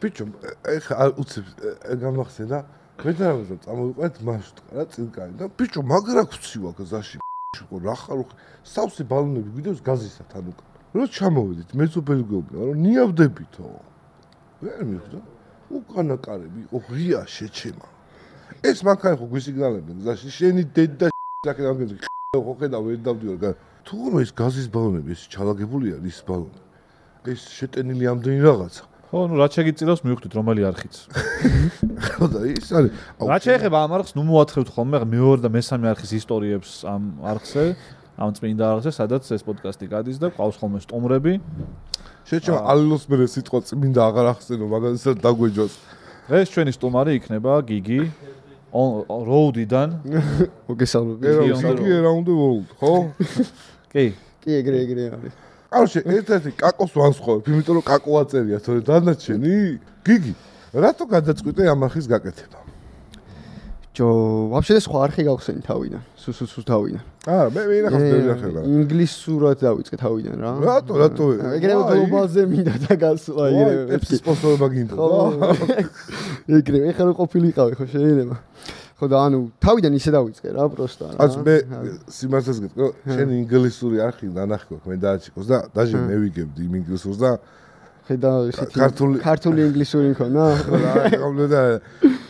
ბიჭო, ეხა უცებ გამახსენდა, მე დავაზა წამოვიყვეთ მასშტყა წილკანი და ბიჭო, მაგრა ქცივ აქ ზაში რა ხარ სავსე ბალონები გვიდევს გაზისა თან უკან. რო ჩამოვედით, მეწოფელი გვეუბნება, რომ ნიავდებითო. ვერ მიხვდა. უკანა კარები იყო ღია შეჩემა. ეს მანქანა ხო გვისიგნალებენ გზაში, შენი დედა საკე დამგეძი ხო ხედავ ვერ დავდივარ. თუ რომ ეს გაზის ბალონები ეს ჩალაგებულია ის ბალონი. ეს შეტენილი ამდენი რაღაცა. ხო, ნუ რაც შეგიწირავს მივხვდით რომელი არხიც. ხო და ის არის. რაც შეეხება ამ არხს, ნუ მოათხევთ ხოლმე მეორე და მესამე არხის ისტორიებს ამ არხზე, ამ წმინდა არხზე, სადაც ეს პოდკასტი გადის და ყავს ხოლმე სტუმრები. შეჩემა ალილოს მერე სიტყვა წმინდა აღარ ახსენო, მაგალითად დაგვეჯოს. დღეს ჩვენი სტუმარი იქნება გიგი როუდიდან. მოგესალმებით. კი, around the world, ხო? კი. კი, ეგრე არის. კაროჩე, ერთ-ერთი კაკოს ვანსხოვებ, იმიტომ რომ კაკო აწერია, თორე დანარჩენი. გიგი, რატო გადაწყვიტე ამ არხის გაკეთება? Вообще სხვა არხი გავხსენი თავიდან, სუსუს თავიდან. მე ვინახავს ბევრი არხი რა. ინგლისურად დავიწყე თავიდან რა. რატო? ეგრევე გლობალზე მინდა და გასვლა, ეგრევე. სპონსორობა გინდა. ეგრევე, ეხლა რო ყოფილიყავი ხო შეიძლება. ხო და ანუ თავიდან ისე დავიწყე რა, პროსტა რა. ας მე სიმართლეს გეტყვი, შენ ინგლისური არხი დანახი გვაქვს, მე დააჩიკოს და დაჟე მე ვიგებდი იმ ინგლისურს და ხედა ისეთი ქართული ინგლისური მქონა? რა,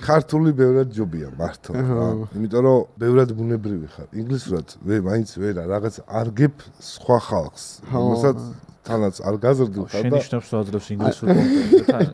ქართული ბევრად ჯობია მართლა რა. იმიტომ რომ ბევრად ბუნებრივი ხარ. ინგლისურად მაინც ვერა რაღაც არ გებ სხვა ხალხს. რომელსაც თანაც არ გაზრდილ ხარ და შენიშნავს რომ აძლევს ინგლისურ კონტენტს თან.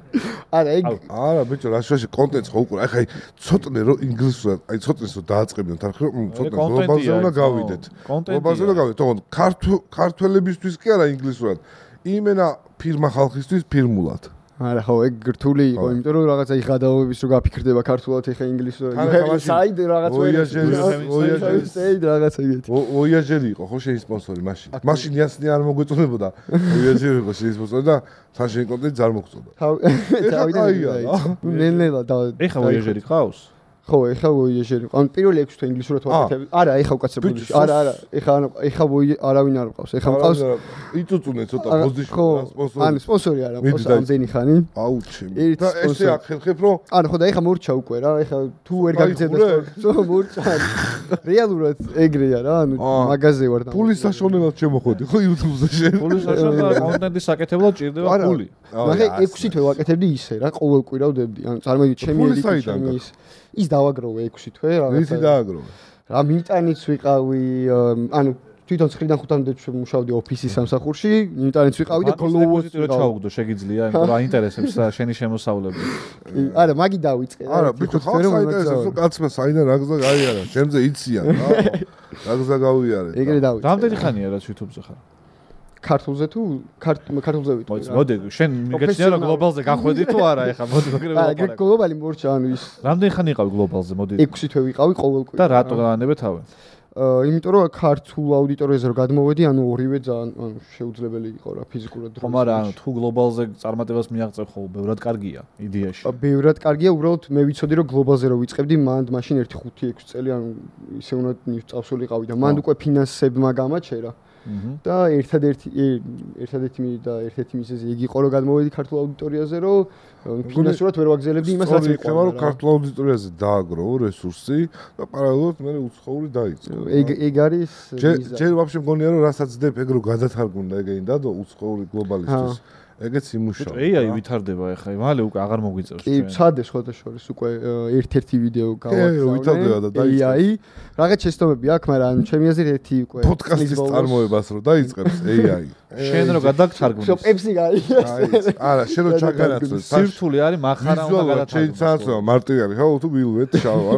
არა, ბიჭო, რა შუაში კონტენტს ხო უკვე, ახლა ცოტნე რომ ინგლისურად, ცოტნეს რომ დააწყებინოთ არხი, რომ ცოტნე გლობალზე უნდა გავიდეთ. გლობალზე უნდა გავიდეთ, თქო, ქართველებისთვის კი არა ინგლისურად. იმენა ფირმა ხალხისთვის ფირმულად. არა, ხო, ეგ რთული იყო, იმიტომ რომ რაღაცა იხადაობების რო გაფიქრდება ქართულად ეხა ინგლისურად. საიდ რაღაც ვოიაჟერი რაღაცა ეგეთი. ვოიაჟერი იყო ხო შენი სპონსორი მაშინ. მაშინ იასნი არ მოგვეწონებოდა. ვოიაჟერი იყო შენი სპონსორი და თან შენი კონტენტი არ მოგწონდა. თავიდან ნელ-ნელა და ეხა ვოიაჟერი ყავს? ხო, ეხა ვოიაჟერი. ანუ პირველი 6 თვე ინგლისურად ვაკეთებ. არა, ეხა უკაცრებული. არა, ეხა არავინ არ მყავს. ეხა მყავს. იწუწუნე ცოტა პოზიცია სპონსორი. ანუ სპონსორი არა, მყავს ამდენი ხანი. აუ ჩემი. და ესე ახერხებ რომ ანუ ხო და ეხა მორჩა უკვე რა, ეხა თუ ვერ გაგიძებდეს მორჩა. რეალურად ეგრეა რა, ანუ მაღაზიაზე ვარ და ფულის საშონელად შემოხვედი ხო YouTube-ზე შენ. ფულის საშონელად კონტენტის საკეთებლად ჭირდება ფული. ნახე 6 თვე ვაკეთებდი ისე რა, ყოველ კვირა ვდებდი. ანუ წარმოვიდი ჩემი ელიტი ის დავაგროვე 6 თვე რაღაცა. ისი დააგროვე? რა მიმტანიც ვიყავი, ანუ თვითონ 9-დან 5-მდე მუშაობდი ოფისის სამსახურში, მიმტანიც ვიყავი და გლოვოს ჩაუგდო შეგიძლია, იმიტომ რომ აინტერესებს შენი შემოსავლები. არა, მაგი დავიწყე. არა, ბიჭო, ხალხს აინტერესებს, რომ კაცმა საიდან რა გზა გაიარა, ჩემზე იციან რა. რა გზა გავიარე. ეგრე დავიწყე. რამდენი ხანია რაც YouTube-ზე ხარ? ქართულზე თუ ქართულზე ვიტყვი. მოდი, შენ მიგეცნია რომ გლობალზე გახვედი თუ არა, ეხა მოდი მოგერე. ეგ გლობალი მორჩა, ანუ ის. რამდენი ხანი იყავი გლობალზე, მოდი. 6 თვე ვიყავი ყოველ კვირა. და რატო განანებე თავი? იმიტომ რომ ქართულ აუდიტორიაზე რომ გადმოვედი, ანუ ორივე ძალიან ანუ შეუძლებელი იყო რა ფიზიკურად დრო. ხომ არა, ანუ თუ გლობალზე წარმატებას მიაღწევ ხო, ბევრად კარგია იდეაში. ბევრად კარგია, უბრალოდ მე ვიცოდი რომ გლობალზე რომ ვიწყებდი, მაშინ 1-5-6 წელი ანუ ისე უნდა წავსულიყავი და მან უკვე ფინანსებმა გამაჩერა. და ერთადერთი მიზეზი იგი იყო რომ გადმოვედი ქართულ აუდიტორიაზე რომ ფინანსურად ვერ ვაგზელებდი იმას რაც მიყვარდა რომ ქართულ აუდიტორიაზე დააგროვო რესურსი და პარალელურად მე უცხოური დაიწყო ეგ არის ჯერ ვაფშე მგონია რომ რასაც ძდებ ეგ რო გადათარგმნა ეგეინდა და უცხოური გლობალისტის ეგეც იმუშავა. AI ვითარდება ახლა, მალე უკვე აღარ მოგვიწევს. კი, ცადე სხვადასხვა უკვე ერთ-ერთი ვიდეო გავაკეთე. ვითარდება და დაიწყებს. AI, რაღაც შეცდომები აქვს, მაგრამ ჩემი აზრით ერთი უკვე პოდკასტის წარმოებას რო დაიწყებს AI. შენ რო გადაგთარგმნეს. შოპებში გაიგებს. არა, შენ რო ჩაგანაცვლეს. სირთული არის, maxara უნდა გადათარგმნოს. შეიძლება მარტივი არის, ხო, თუ ვილვეთ შავა.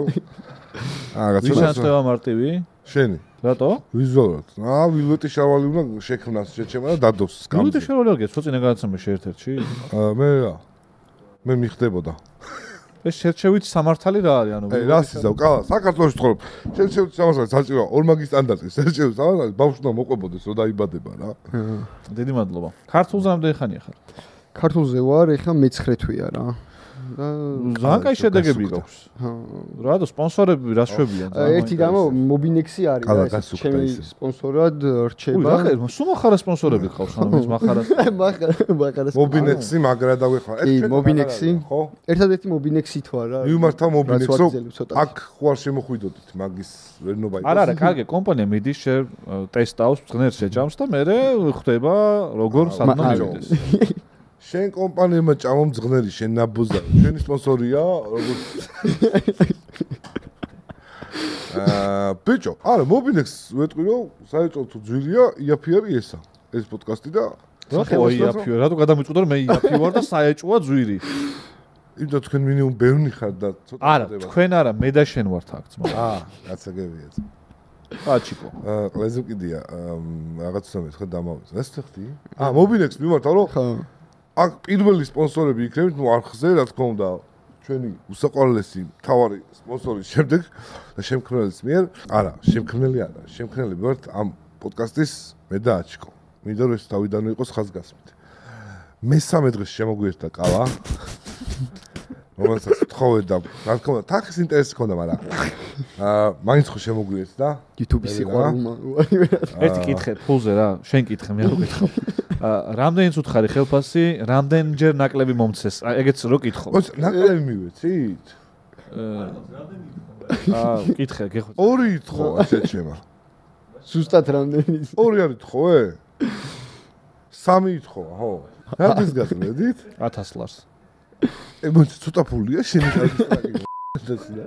რაღაც ვიშანსება მარტივი? შენი. რატო? ვიზუალურად. ვილვეტი შავალი უნდა შექმნას შეჩემა და დადოს სკამზე. ვილვეტი შავალი არ გეცო წინა გადაცემაში ერთ-ერთში? მე მიხდებოდა. ეს შერჩევით სამართალი რა არის, ანუ რას იზავ, კალა, საქართველოში ცხოვრობ. შერჩევით სამართალი საჭიროა, ორმაგი სტანდარტი, შერჩევით სამართალი, ბავშვს უნდა მოყვებოდეს, რომ დაიბადება რა. დიდი მადლობა. ქართულზე რამდენი ხანია ხარ? ქართულზე ვარ, ეხლა მე-9 თვეა რა. ძალიან კაი შედეგები გაქვს. რატო სპონსორები რა შვებიან? ერთი გამო Mobinex-ი არის ეს ჩემი სპონსორად რჩება. რა სულ მახარა სპონსორები ყავს ანუ მის მახარას. მახარას. Mobinex-ი მაგრა დავიხარ. Mobinex-ი. ერთადერთი Mobinex-ი თუ არა. მიმართა Mobinex-ო აქ ხوار შემოხვიდოდით მაგის ვერნობა იყოს. არა, კარგი, კომპანია მიდის ტესტავს, ძღნერს შეჭამს და მე ხვდება როგორ სადმო მივიდეს. შენ კომპანიებმა ჭამომ ძღნელი შენ ნაბუზა. ჩვენი სპონსორია როგორც ბიჭო, არა, Mobinex ვეტყვი რომ საერთოდ თუ ძვირია, იაფი არის ესა. ეს პოდკასტი და ხო იაფი, რატო გადამიწყვიტო რომ მე იაფი ვარ და საეჭვოა ძვირი. იმდა თქვენ მინიმუმ ბევრი ხარ და ცოტა არა, თქვენ არა, მე და შენ ვართ აქ ძმა. კაცაგებია. აჩიკო. ყლეზე კიდია რაღაც თომეთ ხო დამავიწყე. ეს ხთი? Mobinex მიმართა რომ ხო. აქ პირველი სპონსორები იქნებით, ნუ არხზე რა თქმა უნდა, ჩვენი უსაყვარლესი მთავარი სპონსორის შემდეგ და შემქმნელის მიერ, არა, შემქმნელი არა, შემქმნელი ვართ ამ პოდკასტის მე და აჩიკო. მინდა რომ ეს თავიდანვე იყოს ხაზგასმით. მესამე დღეს შემოგვიერთდა ყავა. რომელსაც თხოვე და რა თქმა უნდა, თახის ინტერესი ჰქონდა, მაგრამ მაინც ხო შემოგვიერთდა YouTube-ის სიყვარულმა. ერთი კითხე, ფულზე რა, შენ კითხე, მე არ ვკითხავ. რამდენიც უთხარი ხელფასი, რამდენჯერ ნაკლები მომცეს? ეგეც რო კითხო. ოცი ნაკლები მივეცით? კითხე, გეხო. 2 ითხოვა, ასეთ შემა. ზუსტად რამდენი? 2 არ ითხოვე? 3 ითხოვა, ხო. რადგან გასმედით? 1000 ლარს. მოიცი ცოტა ფულია შენი კარგი დასინა.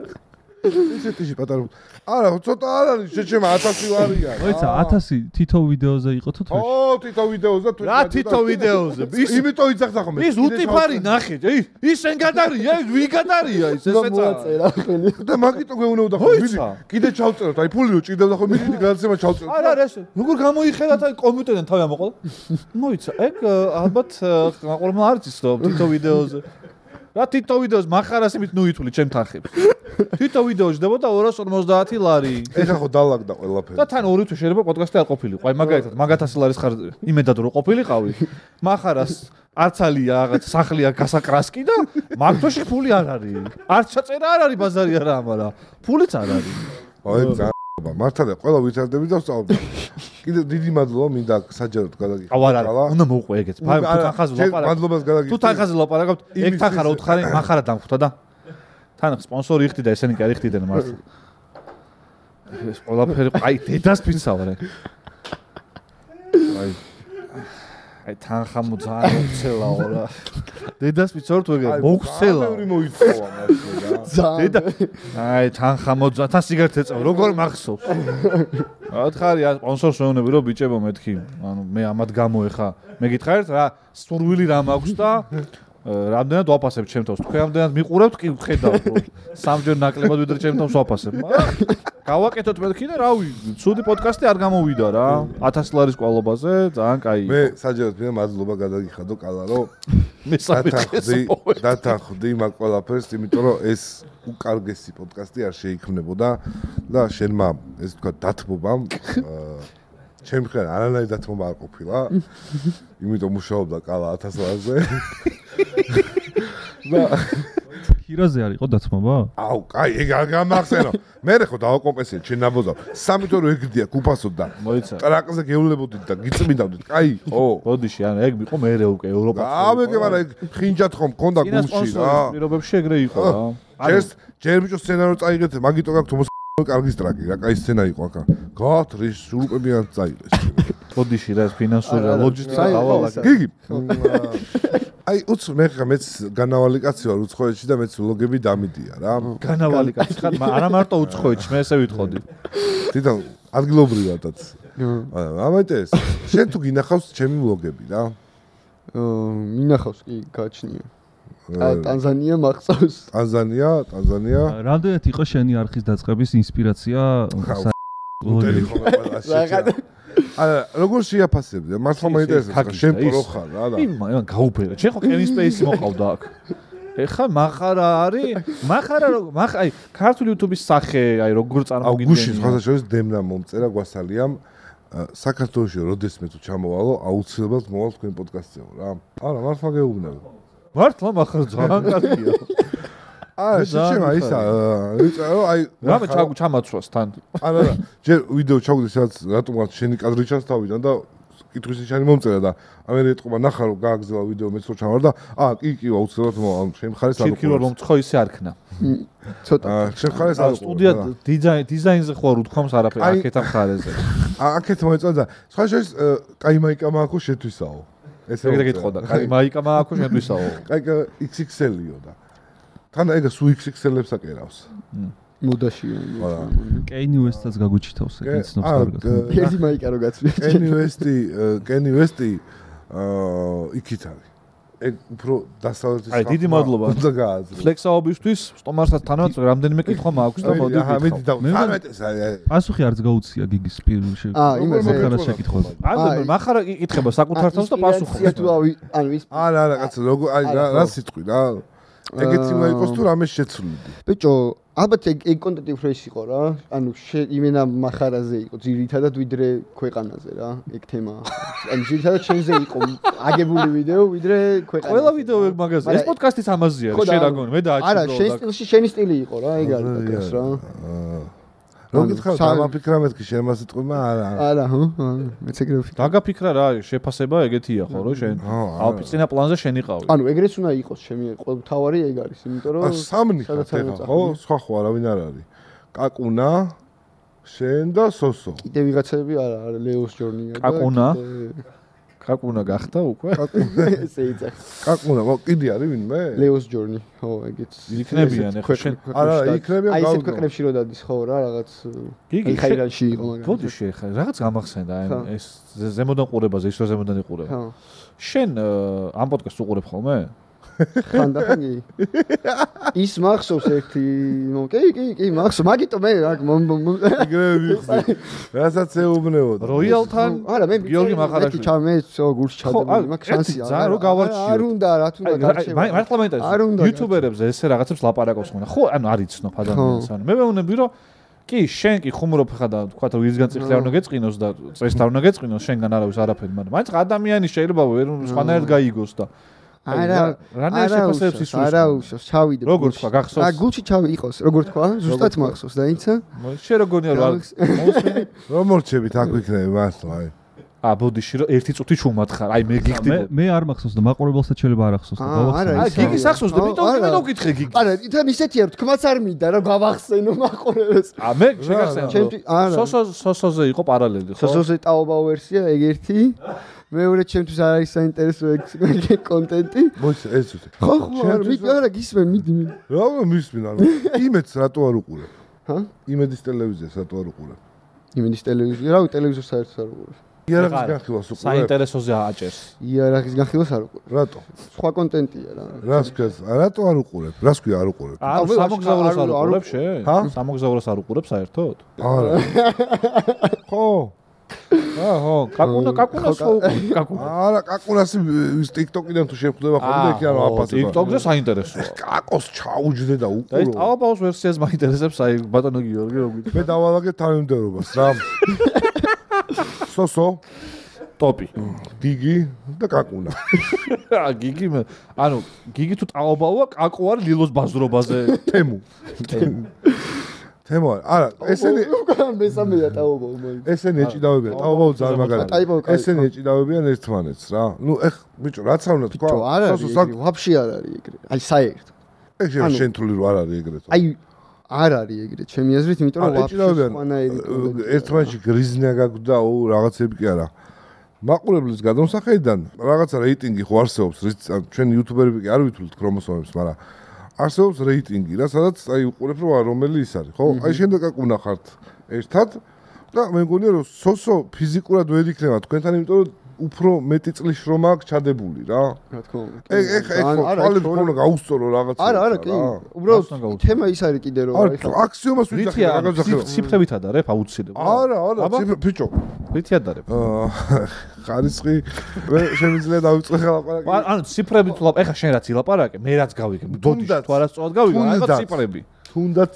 ისეთი პატარა. არა, ცოტა არ არის, შეჩემა 1000 ვარია. მოიცა 1000 თითო ვიდეოზე იყო თუ თვეში? ო, თითო ვიდეოზე თუ. რა თითო ვიდეოზე? იმიტომ იცახდა ხომ? ის უტიფარი ნახე, ის შენ გადარია, ის ვი გადარია, ის ესეცა. მოაწერა ხელი. და მაგიტო გვეუბნება ხო? კიდე ჩავწეროთ, აი ფული რო ჭირდება ხო? მიდი გადაცემა ჩავწეროთ. არა, არა, ეს. როგორ გამოიხედათ აი კომპიუტერიდან თავი ამოყოლა? მოიცა, ეგ ალბათ ყოველმა არ იცის რომ თითო ვიდეოზე. რა თითო ვიდეოს מחარას იმით ნუ ითვლი ჩემ თანხებს. თითო ვიდეო ჯდებოდა 250 ლარი. ეხა ხო დალაგდა ყველაფერი. და თან ორი თუ შეიძლება პოდკასტი არ ყოფილიყო. აი მაგალითად, მაგ 1000 ლარის ხარ იმედად რომ ყოფილიყავი. מחარას არცალია რაღაც სახლია გასაკრასკი და მაგთოში ფული არ არის. არც ჩაწერა არ არის ბაზარი არა ამარა. ფულიც არ არის. აი ძალიან მართალია, ყველა ვითარდები და ვსწავლობ. კიდე დიდი მადლობა მინდა საჯაროდ გადაგიხადო. არა, უნდა მოუყვე ეგეც. ფაი თუ თანხაზე ლაპარაკობ. მადლობას გადაგიხადო. თუ თანხაზე ლაპარაკობ, ეგ თანხა რა უთხარი, מחარა დამხვდა და თან სპონსორი იხდი და ესენი კი არ იხდიდნენ მართლა. ეს ყველაფერი აი დედას ფიცავ რა. აი თანხა ძალიან მოხსელაო რა. დედას ფიცავ თუ ეგ მოხსელა. ბევრი მოიწოვა მართლა. დედა აი თანხა თან სიგარეტ ეწევ, როგორ მახსოვს. ათხარი სპონსორს ვეუბნები რომ ბიჭებო მეთქი, ანუ მე ამათ გამო ეხა მე გითხარით რა სურვილი რა მაქვს და რამდენად ვაფასებ ჩემ თავს. თქვენ რამდენად მიყურებთ კი ხედავთ რომ სამჯერ ნაკლებად ვიდრე ჩემ თავს ვაფასებ. გავაკეთოთ მეთქი და რავი, ცუდი პოდკასტი არ გამოვიდა რა. 1000 ლარის კვალობაზე ძალიან კაი. მე საჯაროდ მინდა მადლობა გადაგიხადო კალა რომ მესამე დათანხმდი მაგ ყველაფერს, იმიტომ რომ ეს უკარგესი პოდკასტი არ შეიქმნებოდა და შენმა ეს თქვა დათმობამ ჩემ ხარ არანაირი დათმობა არ ყოფილა. იმიტომ მუშაობდა კალა 1000 ლარზე. და ქირაზე არ იყო დათმობა? აუ, კაი, ეგ არ გამახსენო. მე ხო დავაკომპენსირე ჩემ ნაბოზავ. 3 თორო ეგდია კუფასოდ და მოიცა. ტრაკზე გეულებოდით და გიწმინდავდით. კაი, ხო. ბოდიში, ანუ ეგ მიყო მე უკვე ევროპაში. ამეგე მაგრამ ეგ ხინჯად ხომ მქონდა გულში რა. პირობებში ეგრე იყო რა. ჯერ ბიჭო სცენარო წაიღეთ, მაგიტო გაქვთ თომოს კარგი სტრაკი რა, კაი სცენა იყო აქ. გაათ რის სულპებიან წაიღეს. ბოდიში რა ფინანსური რა ლოჯისტიკა დავალაგა. გიგი. აი უც მე ხა მეც განავალი კაცი ვარ უცხოეთში და მეც ვლოგები დამიდია რა. განავალი კაცი ხარ, არა მარტო უცხოეთში, მე ესე ვითხოვდი. თვითონ ადგილობრივადაც. ამიტომ შენ თუ გინახავს ჩემი ვლოგები რა. მინახავს კი გაჩნია. ტანზანია მახსოვს. ტანზანია. რამდენად იყო შენი არხის დაწყების ინსპირაცია? არა, როგორ შეაფასებდი? მართლა მაინტერესებს, შენ პრო ხარ რა და. იმან გაუფერა. შენ ხო კენი სპეისი მოყავდა აქ. ეხა מחარა არის? מחარა აი ქართული YouTube-ის სახე, აი როგორ წარმოგიდგენია. გუშინ ხაზაშორის დემნა მომწერა გვასალიამ საქართველოში როდესმე თუ ჩამოვალო, აუცილებლად მოვალ თქვენ პოდკასტზე რა. არა, მართლა გეუბნები. მართლა מחარ ძალიან კარგია. შეჩემა ისა აი რამე ჩამაცვას თან. არა ჯერ ვიდეო ჩაგვდის სადაც რატომღაც შენი კადრი ჩანს თავიდან და კითხვის ნიშანი მომწერა და ამერე ეთყობა ნახა რომ გააგზავნე ვიდეო მეც რო ჩავარ და კი აუცილებლად შენ მხარეს არ ჩიქი რომ ცხო ისე არქნა. ცოტა შენ მხარეს არ სტუდია დიზაინზე ხო არ უთქვამს არაფერი აქეთა მხარეზე. აქეთ მოეწონა და სხვა შეს კაი მაიკა მააქო შეთვისაო. ესე ეგრე გითხოდა. კაი მაიკა მააქო შეთვისაო. კაი XXL-იო და თან ეგა სუ XXL-ებს აკერავს. მოდაშია. კენი უესტაც გაგუჩითავს ეგ ცნობს კარგად. ერთი მაიკა რო გაცვია. კენი ვესტი იქით არის. ეგ უფრო დასავლეთის აი დიდი მადლობა. უნდა გააზრო. ფლექსაობისთვის სტომარსაც თანაც რამდენიმე კითხვა მაქვს და მოდი ვიკითხავ. პასუხი არც გაუცია გიგის პირველში. იმაზე მახარას შეკითხვა. აი მახარა იკითხება საკუთარ თავს და პასუხობს. ანუ ის არა კაცო როგორ აი რა სიტყვი რა. ეგეთი უნდა იყოს თუ რამე შეცვლიდი. ბიჭო, ალბათ ეგ კონტენტი უფრო ის იყო რა. ანუ იმენა მახარაზე იყო ძირითადად ვიდრე ქვეყანაზე რა, ეგ თემა. ანუ ძირითადად შენზე იყო აგებული ვიდეო ვიდრე ქვეყანაზე. ყველა ვიდეო ეგ მაგაზე. ეს პოდკასტიც ამაზეა, შენ რა გონი, მე დააჭირო. არა, შენ სტილში შენი სტილი იყო რა, ეგ არის დაკას რა. რომ გითხავ დამაფიქრა მეთქი შენ მას იტყვება არა. არა, მეც ეგრე ვფიქრე. დაგაფიქრა რა არის, შეფასება ეგეთია ხო, რომ შენ ალპიცინა პლანზე შენ იყავი. ანუ ეგრეც უნდა იყოს ჩემი თავარი ეგ არის, იმიტომ რომ სამნი ხარ ხო, სხვა ხო არავინ არ არის. კაკუნა შენ და სოსო. კიდე ვიღაცები არა, ლეოს ჯორნია და კაკუნა გახდა უკვე? ესე იცი. კაკუნა, კიდე არის ვინმე? ლეოს ჯორნი, ხო, ეგეც. იქნებიან ახლა შენ. არა, იქნებიან აი ესეთ ქვეყნებში რო დადის ხო რა, რაღაც გიგი ხაირანში იყო მაგრამ. ბოდი შეხა, რაღაც გამახსენდა აი ეს ზემოდან ყურებაზე, ის რო ზემოდან იყურება. ხო. შენ ამ პოდკასტს უყურებ ხოლმე? ხანდახან ის მახსოვს ერთი კი მახსოვს მაგიტომ მე რა ეგრე ვიხდი რასაც ეუბნებოდა როიალთან არა მე გიორგი მახარაშვილი ჩამე გულში ჩადებული მაგ შანსია ზა რო გავარჩიო არ უნდა რა თუნდა გარჩევა მართლა მაინტერესებს იუთუბერებზე ესე რაღაცებს ლაპარაკობს ხონა ხო ანუ არ იცნობ ადამიანს ანუ მე ვეუბნები რომ კი შენ კი ხუმრობ ხა და თქვა რომ ვისგან წიხლი არ უნდა გეწყინოს და წესს არ უნდა გეწყინოს შენგან არავის არაფერი მაგრამ მაინც ადამიანი შეიძლება ვერ სხვანაირად გაიგოს და არა რანაირ შეფასებებს ისურს არა უშავს ჩავიდე როგორ თქვა გახსოვს გულში ჩავიყოს როგორ თქვა ზუსტად მახსოვს დაიცა შენ როგორია რა მოусმენი რომ მორჩებით აქ ვიქნები მართლა აი ბოდიში რომ ერთი წუთი ჩუმად ხარ აი მე გიგდი მე არ მახსოვს და მაყურებელსაც შეიძლება არ ახსოვს და გავახსენე აი გიგის ახსოვს და მე ვკითხე გიგი არა თან ისეთია რომ თქმაც არ მინდა რა გავახსენო მაყურებელს მე შეგახსენე სოსოზე იყო პარალელი ხო სოსოზე ტაობაო ვერსია ეგ ერთი მეორე ჩემთვის არ არის საინტერესო ეგ კონტენტი მოიცა ეს უცე ხო არა გისმენ მიდი რა მისმენ არა იმედს რატო არ უყურებ ჰა იმედის ტელევიზიას რატო არ უყურებ იმედის ტელევიზია რავი ტელევიზორს საერთოდ არ უყურებ იარაღის განხილვას უყურებ საინტერესოზე აჭერს იარაღის განხილვას არ უყურებ რატო სხვა კონტენტია რა რას ქვია რატო არ უყურებ რას ქვია არ უყურებ სამოგზაუროს არ უყურებ შენ სამოგზაუროს არ უყურებ საერთოდ არა ხო ხო კაკუნას ხო კაკუნა არა კაკუნას ის TikTok-იდან თუ შეხვდება ხოლმე იქ არა აფასება TikTok-ზე საინტერესოა კაკოს ჩაუჯდე და უყურო ეს ტაობაოს ვერსიას მაინტერესებს აი ბატონო გიორგი როგორ მე დავალაგე თანამდებობას რა სოსო ტოპი გიგი და კაკუნა გიგი ანუ გიგი თუ ტაობაოა კაკო არის ლილოს ბაზრობაზე თემუ არა ესენი უკან მესამეა ტაობაო მაინც ესენი ეჭიდავებიან ტაობაო ძალიან მაგარია ესენი ეჭიდავებიან ერთმანეთს რა ნუ ეხ ბიჭო რაც არ უნდა თქვა არ არის ეგრე ვაფშე არ არის ეგრე აი საერთოდ ეგ შენ თვლი რომ არ არის ეგრე აი არ არის ეგრე ჩემი აზრით იმიტომ რომ ვაფშე ერთმანეთში გრიზნა გაგვდაო რაღაცები კი არა მაყურებლის გადამსახედიდან რაღაცა რეიტინგი ხო არსებობს ჩვენ იუთუბერები კი არ ვითვლით ქრომოსომებს მაგრამ არსებობს რეიტინგი რა სადაც აი უყურებ რომ რომელი ის არის ხო აი შენ და კაკუნა ხართ ერთად და მე მგონია რომ სოსო ფიზიკურად ვერ იქნება თქვენთან იმიტომ რომ უფრო მეტი წლის შრომა აქვს ჩადებული რა რა თქმა უნდა ეგ თვალებს ხოლმე გაუსწორო რაღაცა არა კი უბრალოდ თემა ის არის კიდე რომ აქსიომას ვიძახი რა გაგზავნე ციფრებით ადარებ აუცილებლად არა ციფრ ბიჭო რითი ადარებ ხარისხი მე შემიძლია დავიწყე ლაპარაკი ანუ ციფრებით ეხა შენ რაც ილაპარაკე მე რაც გავიგე ბოდიში თუ არასწორად გავიგე რაღაც ციფრები თუნდაც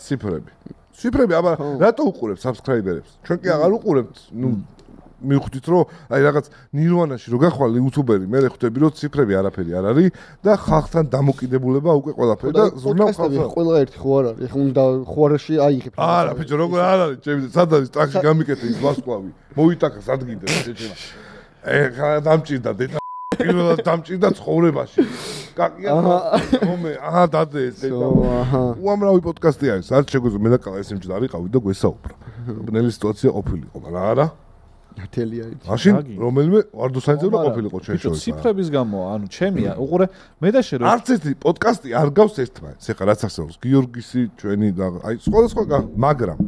ციფრები აბა რატო უყურებ subscriber-ებს ჩვენ კი აღარ უყურებთ ნუ მივხვდით რომ აი რაღაც ნირვანაში რო გახვალ იუთუბერი მე ხვდები რომ ციფრები არაფერი არ არის და ხალხთან დამოკიდებულება უკვე ყველაფერი და ზურნავ ხალხს ყველა ერთი ხო არ არის ეხლა უნდა ხوارში აიღებ არა ბიჭო როგორ არ არის ჩემი სად არის ტრაქში გამიკეთე ის ვარსკვლავი მოიტაკა სადგინდე შეჭება ეხლა დამჭირდა დედა პირველად დამჭირდა ცხოვრებაში კაკია მომე დადე ეს დედა უამრავი პოდკასტი არის არც შეგვიძლია მე და კალა ესემჭი არიყავი და გვესაუბრა ბნელი სიტუაცია ყოფილიყო მაგრამ არა ათელი არის მაშინ რომელიმე ვარდოსანიძე ყოფილიყო ჩვენ შორის ციფრების გამო ანუ ჩემია უყურე მე და შე რომ არც ერთი პოდკასტი არ გავს ერთმანეთს ეხლა რაც ახსენებს გიორგისი ჩვენი და აი სხვადასხვა მაგრამ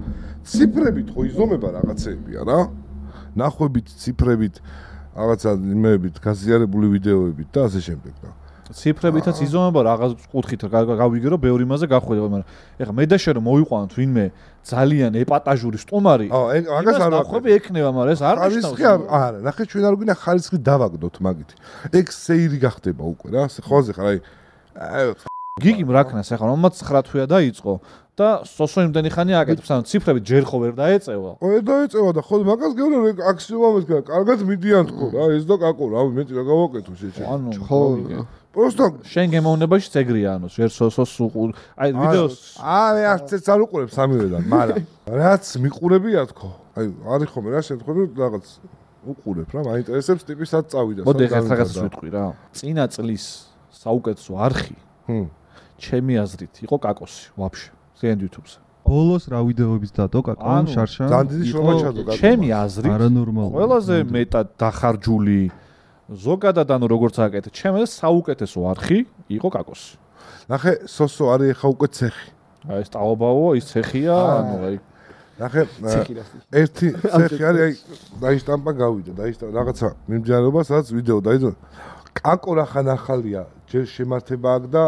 ციფრებით ხო იზომება რაღაცეებია რა ნახვებით ციფრებით რაღაცა იმეებით გაზიარებული ვიდეოებით და ასე შემდეგ და ციფრებითაც იზომება რაღაც კუთხით გავიგე რომ ბევრი იმაზე გახვედება მაგრამ ეხლა მე და შე რომ მოვიყვანოთ ვინმე ძალიან ეპატაჟური სტუმარი მაგას არ ნახვები ექნება მაგრამ ეს არ ნიშნავს არა ნახე ჩვენ არ გვინდა ხარისხი დავაგდოთ მაგით ეგ სეირი გახდება უკვე რა ხოლმე ხარ აი გიგიმ რაკნას ეხლა რომ 9 თვეა დაიწყო და სოსო იმდენი ხანი აკეთებს ანუ ციფრები ჯერ ხო ვერ დაეწევა ვერ დაეწევა და ხოლმე მაგას გეუბნები რომ აქსიომამის კარგად მიდიან თქო რა ეს და კაკო რა მეტი რა გავაკეთო შეჭე ანუ ხო просто შენ გემოვნებაში წეგრია ანუ ჯერ სოსოს აი ვიდეოს აი არც არ უყურებ სამივედან მაგრამ რაც მიყურებია თქო აი არის ხოლმე რა შემთხვევაში რაღაც უყურებ რა მაინტერესებს ტიპისაც წავიდა მოდი ეხლა რაღაცას ვიტყვი რა წინა წლის საუკეთესო არხი ჩემი აზრით იყო კაკოსი ვაფშე ზენ YouTube-ზე ბოლოს რა ვიდეოების დადო კაკო შარშან ძალიან დიდი შრომა ჩადო კაკო ჩემი აზრით არანორმალური ყველაზე მეტად დახარჯული ზოგადად ანუ როგორც აკეთე ჩემი საუკეთესო არხი იყო კაკოსი ნახე სოსო არის ახლა უკვე ცეხი აი ეს ტაობაო ის ცეხია ანუ აი ნახე ერთი ცეხი არის აი დაიშტამპა გავიდა დაიშტამპა რაღაცა მიმდინარეობა სადაც ვიდეო დაიძო კაკო რახან ახალია ჯერ შემართება აქ და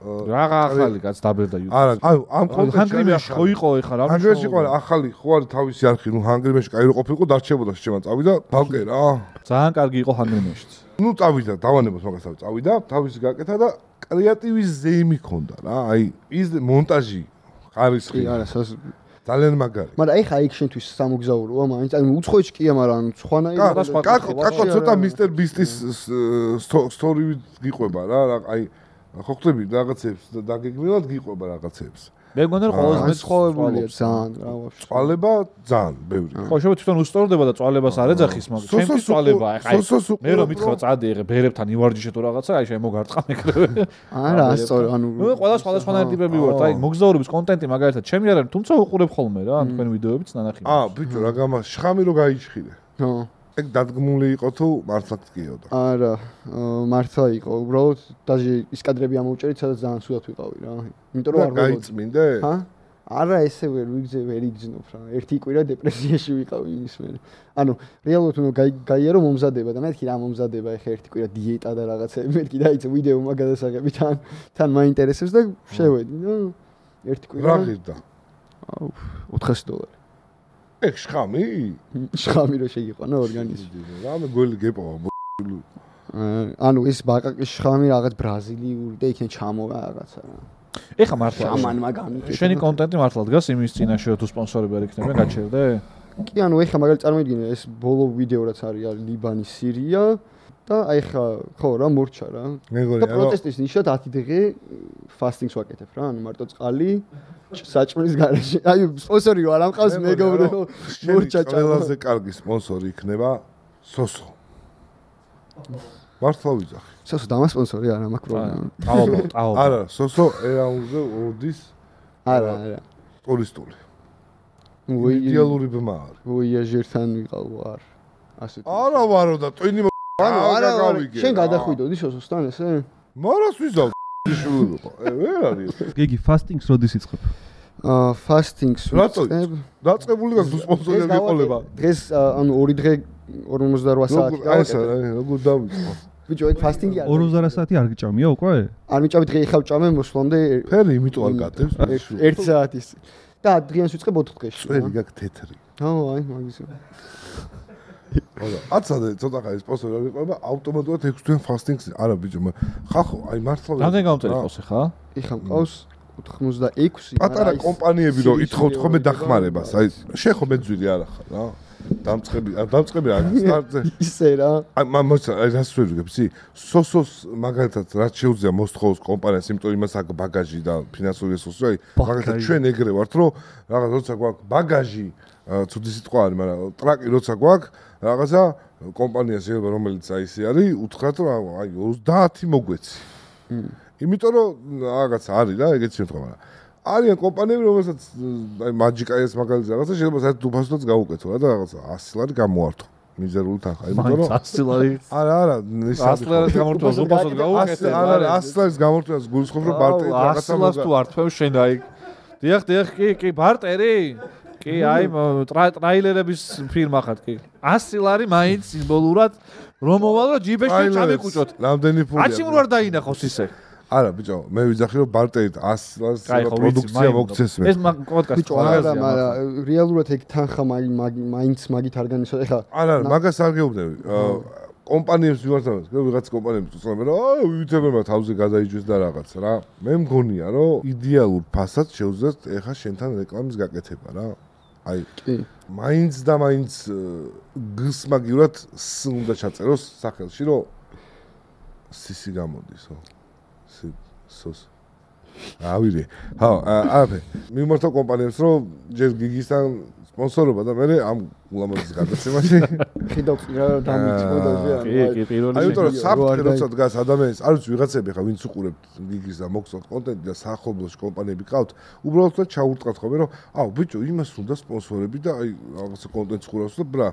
რაღა ახალი კაც დაბერდა YouTube არა აი ამ ჰანგრიმეში ხო იყო ეხლა რა ჰანგრიმეში იყო ახალი ხო არის თავისი არხი ნუ ჰანგრიმეში კაი რო ყოფილიყო დარჩებოდა შეჭემა წავიდა ბალკე რა ძალიან კარგი იყო ჰანგრიმეშიც ნუ წავიდა დავანებოთ მაგას წავიდა თავისი გაკეთა და კრეატივის ზეიმი ქონდა რა აი ის მონტაჟი ხარისხი არა ძალიან მაგარი მაგრამ აი ხა იქ შენთვის სამოგზაუროა მაინც აი უცხოეთში კია მაგრამ სხვანაირად კაკო ცოტა მისტერ ბისტის სტორივით გიყვება რა აი ხო ხტები რაღაცებს და დაგეგმილად გიყვება რაღაცებს მე მგონია რომ ყველაზე მეც ხოვებულია ძალიან რა ვაფშე წვალება ძალიან ბევრი ხო შეიძლება თვითონ უსწორდება და წვალებას არ ეძახის მაგრამ ჩემთვის წვალებაა ხა მე რომ მითხრა წადი ეხა ბერებთან ივარჯიშე თუ რაღაცა აი შემოგარწყა მეკრე არა ასწორ ანუ ყველა სხვადასხვანაირი ტიპები ვართ აი მოგზაურობის კონტენტი მაგალითად ჩემი არ არის თუმცა უყურებ ხოლმე რა თქვენ ვიდეოებიც ნანახი ბიჭო რა გამა შხამი რო გაიჭხილე ხო ეგ დადგმული იყო თუ მართლაც გიოდა არა მართლა იყო უბრალოდ დაჟე ის კადრები ამოვჭერით სადაც ძალიან სულად ვიყავი რა იმიტომ რომ არ გაიწმინდე ჰა არა ესე ვერ იგზნობ რა ერთი კვირა დეპრესიაში ვიყავი იმის მერე ანუ რეალურად უნდა გაიარო მომზადება და მეთქი რა მომზადება ეხა ერთი კვირა დიეტა და რაღაცები მეთქი დაიწყე ვიდეო მაგადასაღები თან მაინტერესებს და შევედი და ერთი კვირა რა ღირდა აუ $400 ეგ შხამი რო შეგიყვანა ორგანიზმი რამე გველი გეპოვა ანუ ეს ბაკაკის შხამი რაღაც ბრაზილიური და იქნე ჩამოვა რაღაცა რა ეხა მართლა შამანმა გამიკეთე შენი კონტენტი მართლა დგას იმის წინაშე თუ სპონსორები არ იქნება გაჩერდე კი ანუ ეხა მაგალითად წარმოიდგინე ეს ბოლო ვიდეო რაც არის ლიბანი სირია და აი ხა ხო რა მორჩა რა მეგონი და პროტესტის ნიშნად 10 დღე ფასტინგს ვაკეთებ რა ანუ მარტო წყალი საჭმლის გარეშე აი სპონსორი რა ამყავს მეგობრებო მორჩა ყველაზე კარგი სპონსორი იქნება სოსო მართლა ვიძახი სოსო დამასპონსორი არა მაქვს პრობლემა ტაო არა სოსო ერაუნზე ოდის არა ტურისტული იდეალური ბმა არის ვოიაჟერთან ვიყავ არ ასეთი არა ვარო და ტვინი არა შენ გადახვიდოდი სოსოსთან ესე მარას ვიზავ შულიყო ვერ არის გიგი ფასტინგს როდის იწყებ ფასტინგს ვიწყებ დაწყებული გას სპონსორები იყოლება დღეს ანუ 2 დღე 48 საათი აი როგორ დავიწყო ბიჭო ეგ ფასტინგი არის 48 საათი არ გიჭამია უკვე არ მიჭამი დღე იხავ ჭამე მოსვლამდე ფერი იმიტომ არ გატევს 1 საათის და დღიანს ვიწყებ 4 დღეში წვერი გაქვს თეთრი ხო აი მაგის ოდა აცადე ცოტა ხარ სპონსორი არ იყובה ავტომატურად 6 თვე ფასტინგს არა ბიჭო ხახო აი მართლა რამდენი გამომწერი ყავს ხა იხა მყავს 86 პატარა კომპანიები რო ითხოვთ ხოლმე დახმარებას, აი შენ ხო მეძვირი არ ახარ რა. დამწყები რა სტარტზე. ისე რა. აი რას ვერიგებ, იცი? სოსოს მაგალითად რაც შეუძლია მოსთხოვოს კომპანიას, იმიტომ იმას აქვს ბაგაჟი და ფინანსური რესურსი, აი მაგალითად ჩვენ ეგრე ვართ, რომ რაღაც როცა გვაქვს ბაგაჟი, ცუდი სიტყვა არის, მაგრამ ტრაკი როცა გვაქვს, რაღაცა კომპანია შეიძლება რომელიც აი ისე არის, უთხრათ რომ აი 30 მოგვეცი. იმიტომ რომ რაღაც არის რა, ეგეც შემთხვევა რა. არიან კომპანიები, რომელსაც აი მაჯიკაიას მაგალითად რაღაცა შეიძლება საერთოდ უფასოდაც გაუკეთო რა და რაღაცა 100 ლარი გამოვართო. მიზერული თანხა, იმიტომ რომ 100 ლარი. არა, 100 ლარი გამორთვა უფასოდ გაუკეთე. არა, 100 ლარის გამორთვას გულისხმობ რომ ბარტერი რაღაცა 100 ლარს თუ ართვევ შენ აი. დიახ, კი, ბარტერი. კი, აი ტრაილერების ფირმა ხარ კი. 100 ლარი მაინც სიმბოლურად რომ მოვალ რომ ჯიბეში წამიკუჭოთ. რამდენი ფულია? აჩიმ არ დაინახოს ისე. არა ბიჭო, მე ვიძახი რომ ბარტერით 100 ლარს პროდუქცია მოგცეს მე. ეს პოდკასტი ბიჭო, არა, მაგრამ რეალურად ეგ თანხა მაინც მაგით არ განისვა. ეხლა არა, მაგას არ გეუბნები. კომპანიებს ვიმართავთ, ვიღაც კომპანიებს უწევენ რომ აი ვითებერმა თავზე გადაიჯვეს და რაღაც რა. მე მგონია რომ იდეალურ ფასად შეუძლიათ ეხა შენთან რეკლამის გაკეთება რა. აი მაინც და მაინც გსმაგიურად უნდა ჩაწეროს სახელში რომ სისი გამოდისო. სოს. ავირე. აბე, მიმართავ კომპანიებს რომ ჯერ გიგისთან სპონსორობა და მე ამ ულამაზეს გადაცემაში ხედავთ რა დამიწყო და კი, პირველი. აი თორე საფრთხე როცა დგას ადამიანის, არ ვიცი ვიღაცები ხა ვინც უყურებთ გიგის და მოგწონთ კონტენტი და საახლობლოში კომპანიები ყავთ, უბრალოდ და ჩაურტყათ ხოლმე რომ აუ ბიჭო, იმას უნდა სპონსორები და აი რაღაცა კონტენტს ხურავს და ბრა.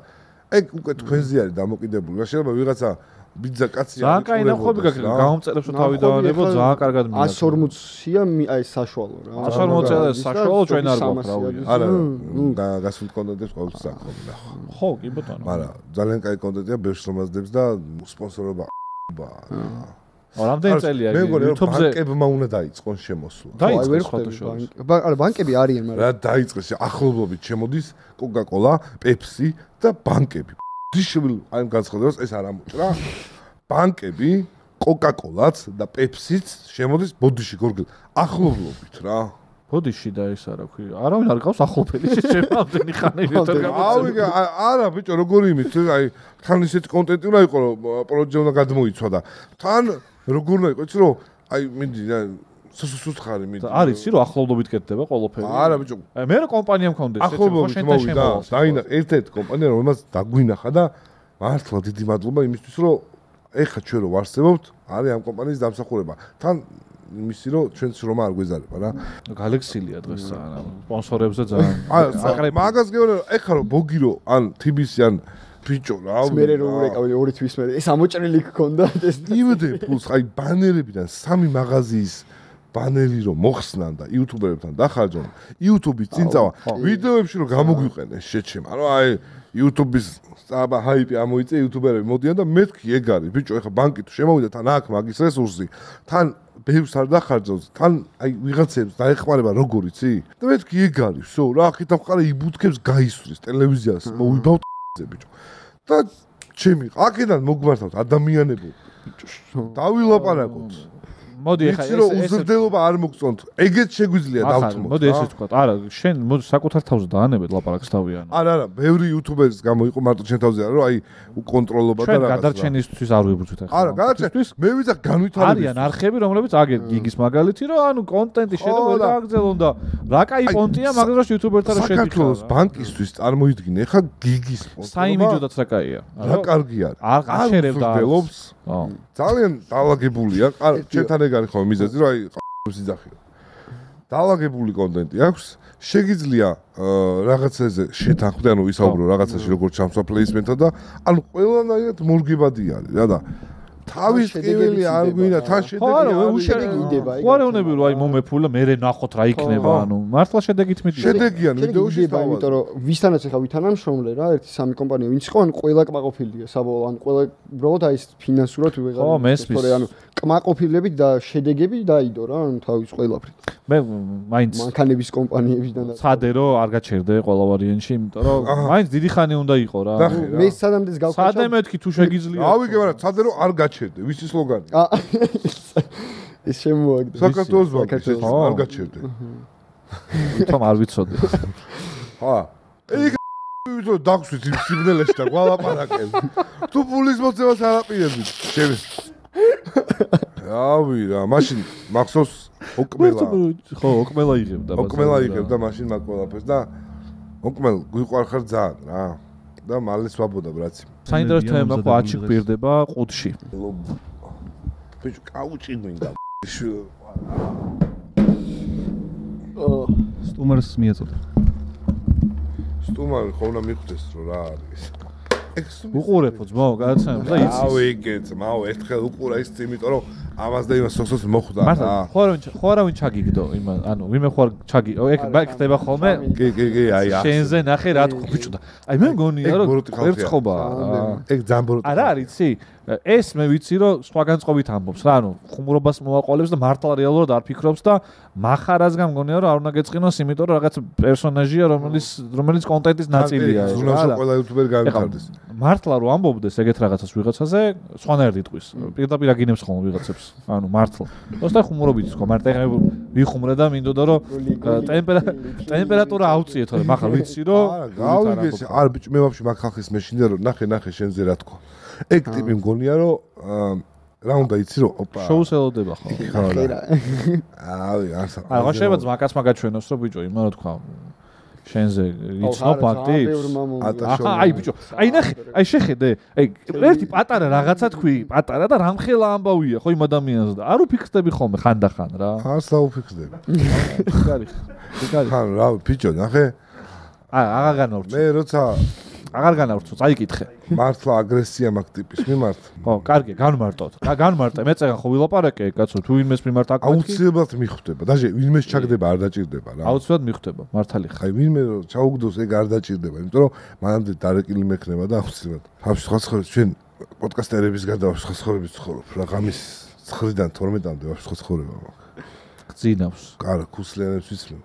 ეგ უკვე თქვენზე არის დამოკიდებული. რა შეიძლება ვიღაცა ბიძა კაცი ძალიან კაი ნახობი გაქვს გამომწერებს რომ თავი დავანებო ძალიან კარგად მიიღო 140-ია აი საშუალო რა 140 საშუალო ჩვენ არ გვაქვს რავი არა და გასულ კონტენტებს ყოველთვის აქვს ნახო ხო კი ბატონო მაგრამ ძალიან კაი კონტენტია ბევრს რომაზდებს და სპონსორობა რამდენი წელია YouTube-ზე ბანკებმა უნდა დაიწყონ შემოსვლა დაიწყეს ფოტოშოპში არა ბანკები არიან მაგრამ რა დაიწყეს ახლობლობით შემოდის Coca-Cola, Pepsi და ბანკები დიშვილ აი განცხადებას ეს არ ამოჭრა ბანკები Coca-Cola-ც და Pepsi-ც შემოდის ბოდიში გორგელ ახლობლობით რა ბოდიში და ეს არა ქვი არავინ არ ყავს ახლობელი შემამდენი ხანი ვიტყვი არა ბიჭო როგორი იმით აი თან ისეთი კონტენტი უნდა იყოს რომ პროჯექტი უნდა გადმოიცვა და თან როგორ უნდა იყოს იცი რომ აი მინდი სუსუს ხარი მინდი არის იცი რომ ახლობლობით კეთდება ყველაფერი არა ბიჭო მე რა კომპანია მქონდეს ახლობლობით მოვიდა დაინა ერთ-ერთი კომპანია რომელსაც დაგვინახა და მართლა დიდი მადლობა იმისთვის რომ ეხა ჩვენ რო ვარსებობთ არის ამ კომპანიის დამსახურება თან იმისი რომ ჩვენც რომ არ გვეზარება რა გალექსილია დღეს რა სპონსორებზე ძალიან მაგას გეუბნები ეხა რომ ბოგირო ან TBC ან ბიჭო რა მე რო ურეკავდი ორი თვის მე ეს ამოჭრილი გქონდა ეს იმდე პლუს აი ბანერებიდან სამი მაღაზიის ბანერი რომ მოხსნან და იუთუბერებთან დახარჯონ იუთუბის წინწავა ვიდეოებში რომ გამოგვიყენეს შეჩემ ანუ აი იუთუბის აბა ჰაიპი ამოიწე იუთუბერები მოდიან და მეთქი ეგ არის ბიჭო ეხა ბანკი თუ შემოვიდა თან აქ მაგის რესურსი თან ბევრს არ დახარჯავს თან აი ვიღაცებს დაეხმარება როგორ იცი და მეთქი ეგ არის всё რა აქეთ ამყარა იბუთქებს გაისვრის ტელევიზიას მოვიბავთ ბიჭო და ჩემი აქედან მოგმართავთ ადამიანებო დავილაპარაკოთ მოდი ეხა ეს უზრდელობა არ მოგწონთ ეგეც შეგვიძლია დავთმოთ მოდი ესე თქვა არა შენ მოდი საკუთარ თავზე დაანებეთ ლაპარაკს თავიანო არა ბევრი იუთუბერის გამოიყო მარტო შენ თავზე არა რომ აი უკონტროლობა და რაღაცა ჩვენ გადარჩენისთვის არ ვიბრძვით ახლა არა გადარჩენისთვის მე ვიზახ განვითარების არიან არხები რომლებიც აგერ გიგის მაგალითი რომ ანუ კონტენტი შენ ვერ გააგზელონ და რა კაი პონტია მაგას საქართველოს შედიხარ საქართველოს ბანკისთვის წარმოიდგინე ხა გიგის პონტი საიმიჯოდაც რა კაია რა კარგი არის არ გაჩერებდა ძალიან დაალაგებულია ჩემთან ეგ არის ხოლმე მიზეზი რომ აი სიძახიო დაალაგებული კონტენტი აქვს შეგიძლია რაღაცაზე შეთანხმდე ანუ ვისაუბრო რაღაცაში როგორ ჩამსვა პლეისმენტა და ანუ ყველანაირად მორგებადი არის რა და თავის ტკივილი არ გვინდა თან შედეგი უშედეგიდება ხო არ ეუბნები რომ აი მომეფულა მე ნახოთ რა იქნება ანუ მართლა შედეგით მიდის შედეგიან ვიდეოში დავადა იმიტომ რომ ვისთანაც ახლა ვითანამშრომლე რა ერთი სამი კომპანია ვინც იყო ანუ ყველა კმაყოფილია საბოლოო ანუ ყველა უბრალოდ აი ფინანსურად ვეღარ ანუ კმაყოფილებით და შედეგები დაიდო რა ანუ თავის ყველაფრით მე მაინც მანქანების კომპანიებიდან და ცადე რომ არ გაჩერდე ყველა ვარიანტში იმიტომ რომ მაინც დიდი ხანი უნდა იყო რა მე სადამდეც გავხარჯავ სადე მეთქი თუ შეგიძლია ავიგე მაგრამ ცადე რომ არ გაჩერდე ვისი სლოგანი ის შემოაგდა. საქართველოს ბანკი არ გაჩერდე. თომ არ ვიცოდი. ხა. იქ ვიტო დაგვსვით იმ სიბნელეში და გვალაპარაკებ. თუ ფულის მოცემას არ აპირებდით, ჩემი. რავი რა, მაშინ მახსოვს ოკმელა. ხო, ოკმელა იღებდა. ოკმელა იღებდა მაშინ მაგ ყველაფერს და ოკმელ გვიყვარ ხარ ძალიან რა. და მალე swabოდა ბრაცი. საინტერესო თემა ხო აჩი გვირდება ყუთში. ბიჭო, კაუჭი მინდა. სტუმარს მიეწოდა. სტუმარი ხო უნდა მიხვდეს რომ რა არის. უყურებო ძმაო, გადაცემებს და იცის. ავიგე ძმაო, ერთხელ უყურა ის იმიტომ რომ ამას და იმას სოხსოს მოხვდა რა. ხო არავინ ჩაგიგდო იმ ანუ ვიმე ხო არ ჩაგიგდო. ეგ ხდება ხოლმე. კი, აი ახ. შენზე ნახე რა თქო ბიჭო და აი მე მგონია რომ ერთხობა. ეგ ძამბოროტი. არა არიცი? ეს მე ვიცი რომ სხვა განწყობით ამბობს რა, ანუ ხუმრობას მოაყოლებს და მართლა რეალურად არ ფიქრობს და מחარაზგან მგონია რომ არ უნდა გეწყინოს, იმიტომ რომ რაღაც პერსონაჟია, რომელიც კონტენტის ნაწილია. ზურნალში ყველა იუთუბერი გამიხარდეს. მართლა რომ ამბობდეს ეგეთ რაღაცას ვიღაცაზე, სხვანაირად იტყვის. პირდაპირ აგინებს ხოლმე ვიღაცებს. ანუ მართლა. просто ხუმრობით თქო, მარტო ეხა ვიხუმრე და მინდოდა რომ ტემპერატურა აუწიეთ, ხოლმე מחარ ვიცი რომ გავიგეს, არ ბიჭო მე ვაფშე მაგ ხალხის მეშინდა რომ ნახე შენზე რა თქო. ეგ ტიპი მგონია რომ რა უნდა იცი რომ ოპა შოუს ელოდება ხო? ავი არსა. აი შეიძლება ძმაკაც მაგაჩვენოს რომ ბიჭო იმა რა თქვა შენზე იცნო ფაქტებს. აჰა აი ბიჭო აი ნახე აი შეხედე აი ერთი პატარა რაღაცა თქვი პატარა და რამხელა ამბავია ხო იმ ადამიანს და არ უფიქრდები ხოლმე ხანდახან რა. არც დაუფიქრდები. კარგი. ხან რა ბიჭო ნახე აღარ განავრცო. მე როცა აღარ განავრცო, წაიკითხე. მართლა აგრესია მაგ ტიპის მიმართ. ხო, კარგი, განმარტოთ. განმარტე, მე წეგან ხო ვილაპარაკე, კაცო, თუ ვინმეს მიმართ აკეთე. აუცილებლად მიხვდება. დაჟე ვინმეს ჩაგდება არ დაჭირდება რა. აუცილებლად მიხვდება, მართალი ხარ. აი ვინმე რომ ჩაუგდოს ეგ არ დაჭირდება, იმიტომ რომ მანამდე დარეკილი მექნება და აუცილებლად. თავში სხვა ცხოვრებს ჩვენ პოდკასტერების გარდა სხვა ცხოვრების ცხოვრობ რა ღამის 9-დან 12-მდე ვაფშე სხვა ცხოვრება მაქვს. გძინავს. კარა ქუსლიანებს ვიცნობ.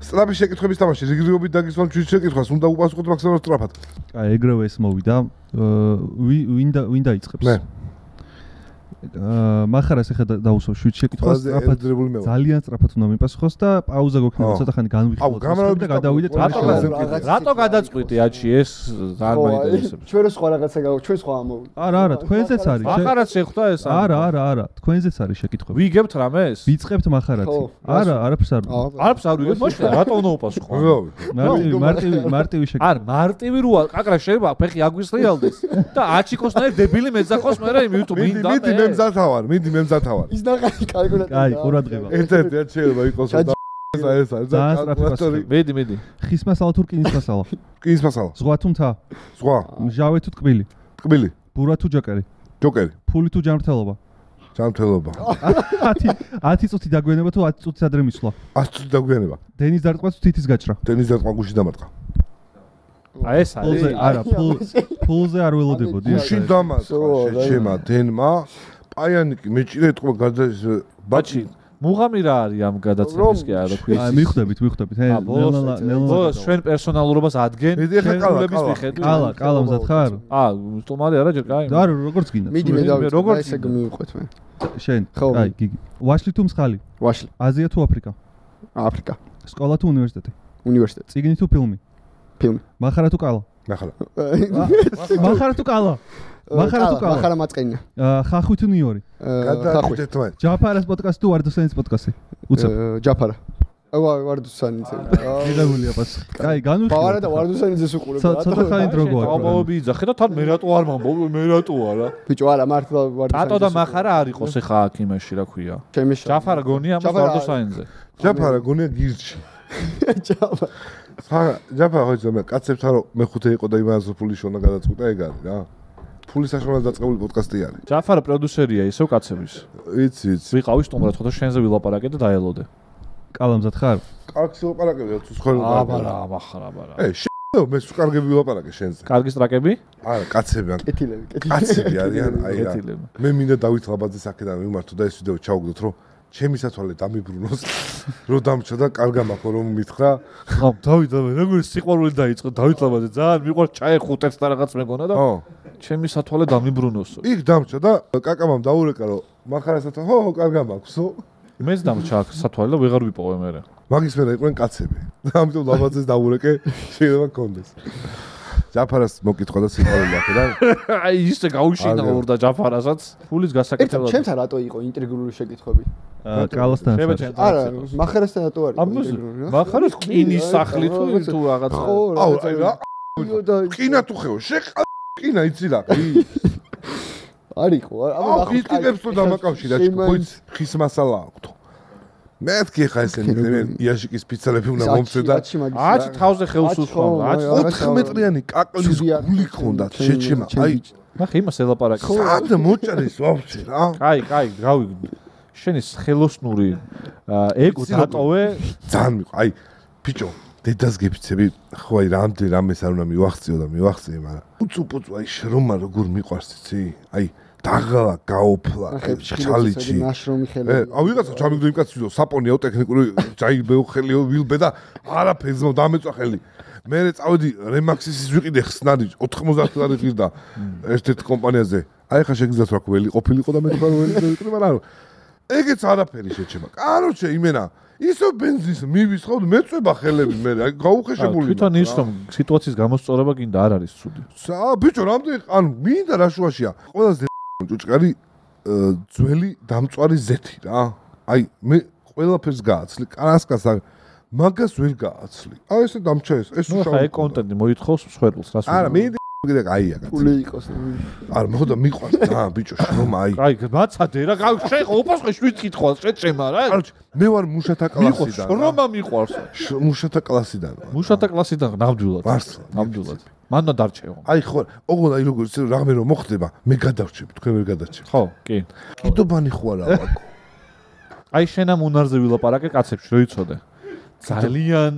სწრაფი შეკითხვების თამაში რიგრიგობით დაგისვამ ჩვენ შეკითხვას უნდა უპასუხოთ მაქსიმალურად სწრაფად. აი ეგრევე ეს მოვიდა. ვინ დაიწყებს? მე. מחარას ეხა დაუსვამ 7 შეკითხვას სწრაფად. ძალიან სწრაფად უნდა მიპასუხოს და პაუზა გვექნება ცოტა ხანი განვიხილოთ და გადავიდეთ რატო გადაწყვიტი აჩი ეს არ მაინტერესებს. ჩვენ სხვა რაღაცა ჩვენ სხვა ამოვიდა. არა, თქვენზეც არის. מחარას შეხვდა ეს? არა, თქვენზეც არის შეკითხვები. ვიგებთ რამეს? ვიწყებთ מחარათი. არა, არაფერს არ. არაფერს არ ვიგებ, მოშლა რატო უნდა უპასუხო? მარტივი შეკითხვა. არ მარტივი როა, კაკრა შეიძლება ფეხი აგვისრიალდეს და აჩიკოსნაირ დებილი მეძახოს მე იმ YouTube მინდა. მიდი მე მზათავარ. ის ნახე კალკულატორი. აი, ყურადღება. ერთ-ერთი არ შეიძლება იყოს და ეს არის კალკულატორი. მიდი. ხის მასალა თუ რკინის მასალა? რკინის მასალა. ზღვა თუ მთა? ზღვა. მჟავე თუ ტკბილი? ტკბილი. ბურა თუ ჯოკერი? ჯოკერი. ფული თუ ჯანმრთელობა? ჯანმრთელობა. 10 წუთი დაგვიანება თუ 10 წუთი ადრე მისვლა? 100 წუთი დაგვიანება. დენის დარტყმა თუ თითის გაჭრა? დენის დარტყმა გუში დამარტყა. აი ეს არის. არა, ფულზე არ ველოდებოდი. გუში დამარტყა შეჩემა დენმა. პაიანიკი მეჭირე ეთქვა გარდა ბაჩი მუღამი რა არის ამ გადაცემის კი არა თქვი აი მიხვდებით ნელა ჩვენ პერსონალურობას ადგენ ხელულების მიხედვით კალა მზად ხარ სტუმარი არა ჯერ კაი არა როგორც გინდა მიდი მე დავიწყე ესე მივიყვეთ მე შენ აი გიგი ვაშლი თუ მსხალი ვაშლი აზია თუ აფრიკა აფრიკა სკოლა თუ უნივერსიტეტი უნივერსიტეტი წიგნი თუ ფილმი მახარა თუ კალა მახარა თუ კალა მახარა მაწყენა ხახვი თუ ნიორი გადააკეთეთ მე ჯაფარას პოდკასტი თუ ვარდოსანის პოდკასტი უცებ ჯაფარა ვარდოსანიძე მიღებულია პასუხი კაი განვიხილოთ ბავარა და ვარდოსანიძეს უყურებ ცოტა ხანი დრო გვაქვს ამბობი იძახე და თან მე რატო არ მომბობ მე რატო არა ბიჭო არა მართლა ვარდოსანიძე რატო და მახარა არ იყოს ეხა აქ იმაში რა ქვია ჯაფარა გონია ამას ვარდოსანიძე ჯაფარა გონია გირჩი ჯაფარა ხო მე კაცებთან რომ მე-5 იყო და იმაზე ფული შონა გადაწყვიტა ეგ არის რა ფულის საშუალებას დაწყებული პოდკასტი არის. ჯაფარა პროდიუსერია ისევ კაცების. იცი. ვიყავი სტუმრად ხო და შენზე ვილაპარაკე და დაელოდე. კალამზად ხარ? კარგი ვილაპარაკე თუ სხვა. აბარა. მე კარგი ვილაპარაკე შენზე. კარგი სტრაკები? არა, კაცები ან კეთილები. კაცები არიან, აი რა. მე მინდა დავით ლაბაძეს აქედან მიმართო და ეს ვიდეო ჩაუგდოთ, რომ ჩემი სათვალე დამიბრუნოს რომ დამჭა და კარგა მაქვს რომ მითხრა ხო დავით როგორი სიყვარული დაიწყო დავით ლაბაძე ძალიან მიყვარს ჩაეხუტეთ და რაღაც მეგონა და ჩემი სათვალე დამიბრუნოსო იქ დამჭა და კაკამამ დაურეკა რომ მახარასათან ხო კარგა მაქვსო მეც დამჭა სათვალე და ვეღარ ვიპოვე მე მაგის მერე იყვნენ კაცები და ამიტომ ლაბაძეს დაურეკე შეიძლება გქონდეს ჯაფარას მოკითხა და სიყვარული აქვს და აი ისე გაუშინაურდა ჯაფარასაც ფულის გასაკეთებლად ჩემთან რატო იყო ინტრიგული შეკითხვები კალასთან არა მახარასთან რატო არის ინტრიგული მახარას კინის სახლი თუ რაღაც აუ აი რა კინა თუ ხეო შეყა კინა იცი რა არისო აბა კრიტიკებს თუ დამაკავშირა ხოიც ხის მასალა აქვს მეთქი ხა ესენი იაშიკის ფიცალები უნდა მომწე და აცი თავზე ხელს უსხამდა აცი 4 მეტრიანი კაკლის გული ქონდა შეჩემა აი ნახე იმას ელაპარაკე სად მოჭრის ვაფშე რა კაი გავი შენი ხელოსნური ეგო დატოვე ძალიან მიყვა აი ბიჭო დედას გიფიცები ხო აი რამდენი რამეს არ უნდა მივახციო და მივახციე მაგრამ უწუპუწუ აი შრომა როგორ მიყვარს იცი აი დაღალა გაოფლა ჩალიჩი ნაშრომი ხელები აუ ვიღაცა ჩამიგდო იმ კაცს ვიდო საპონიო ტექნიკური ჯაიბეო ხელიო ვილბე და არაფერს დამეწვა ხელი მე წავედი რემაქსის ვიყიდე ხსნადი 90 ლარი ღირდა ერთ-ერთ კომპანიაზე აი ხა შეგიძლიათ რა ველი ყოფილიყო და მე თქვა ველი ვიყიდე მაგრამ ეგეც არაფერი შეჩება კაროჩე იმენა ისო ბენზინს მივისხავთ მეწובה ხელები მე აი გაუხეშებული თვითონ ის რომ სიტუაციის გამოსწორება კიდე არ არის ცუდი ბიჭო რამდენი ანუ მინდა რა შუაშია ყველაზე ჭუჭკარი ძველი დამწვარი ზეთი რა აი მე ყველაფერს გააცლი კარასკას მაგას ვერ გააცლი აი ესე დამჭა ეს უშავ აი კონტენტი მოითხოვს მსხვერპლს რას არა მე კიდე აია კაცი ფული იყოს არ მოხდა მიყვარს და ბიჭო შრომა აი აი მაცადე რა შეხო უპასხე შვიდ კითხავს შეჭემა რა კაროჩ მე ვარ მუშათა კლასიდან შრომა მიყვარს მუშათა კლასიდან მუშათა კლასიდან ნამდვილად მანდა დარჩეო აი ხო ოღონდ აი როგორ რამე რომ მოხდება მე გადარჩები თქვენ ვერ გადარჩები ხო კი კიდობანი ხო არა ვაკო აი შენამ უნარზე ვილაპარაკე კაცებს რო იცოდე ძალიან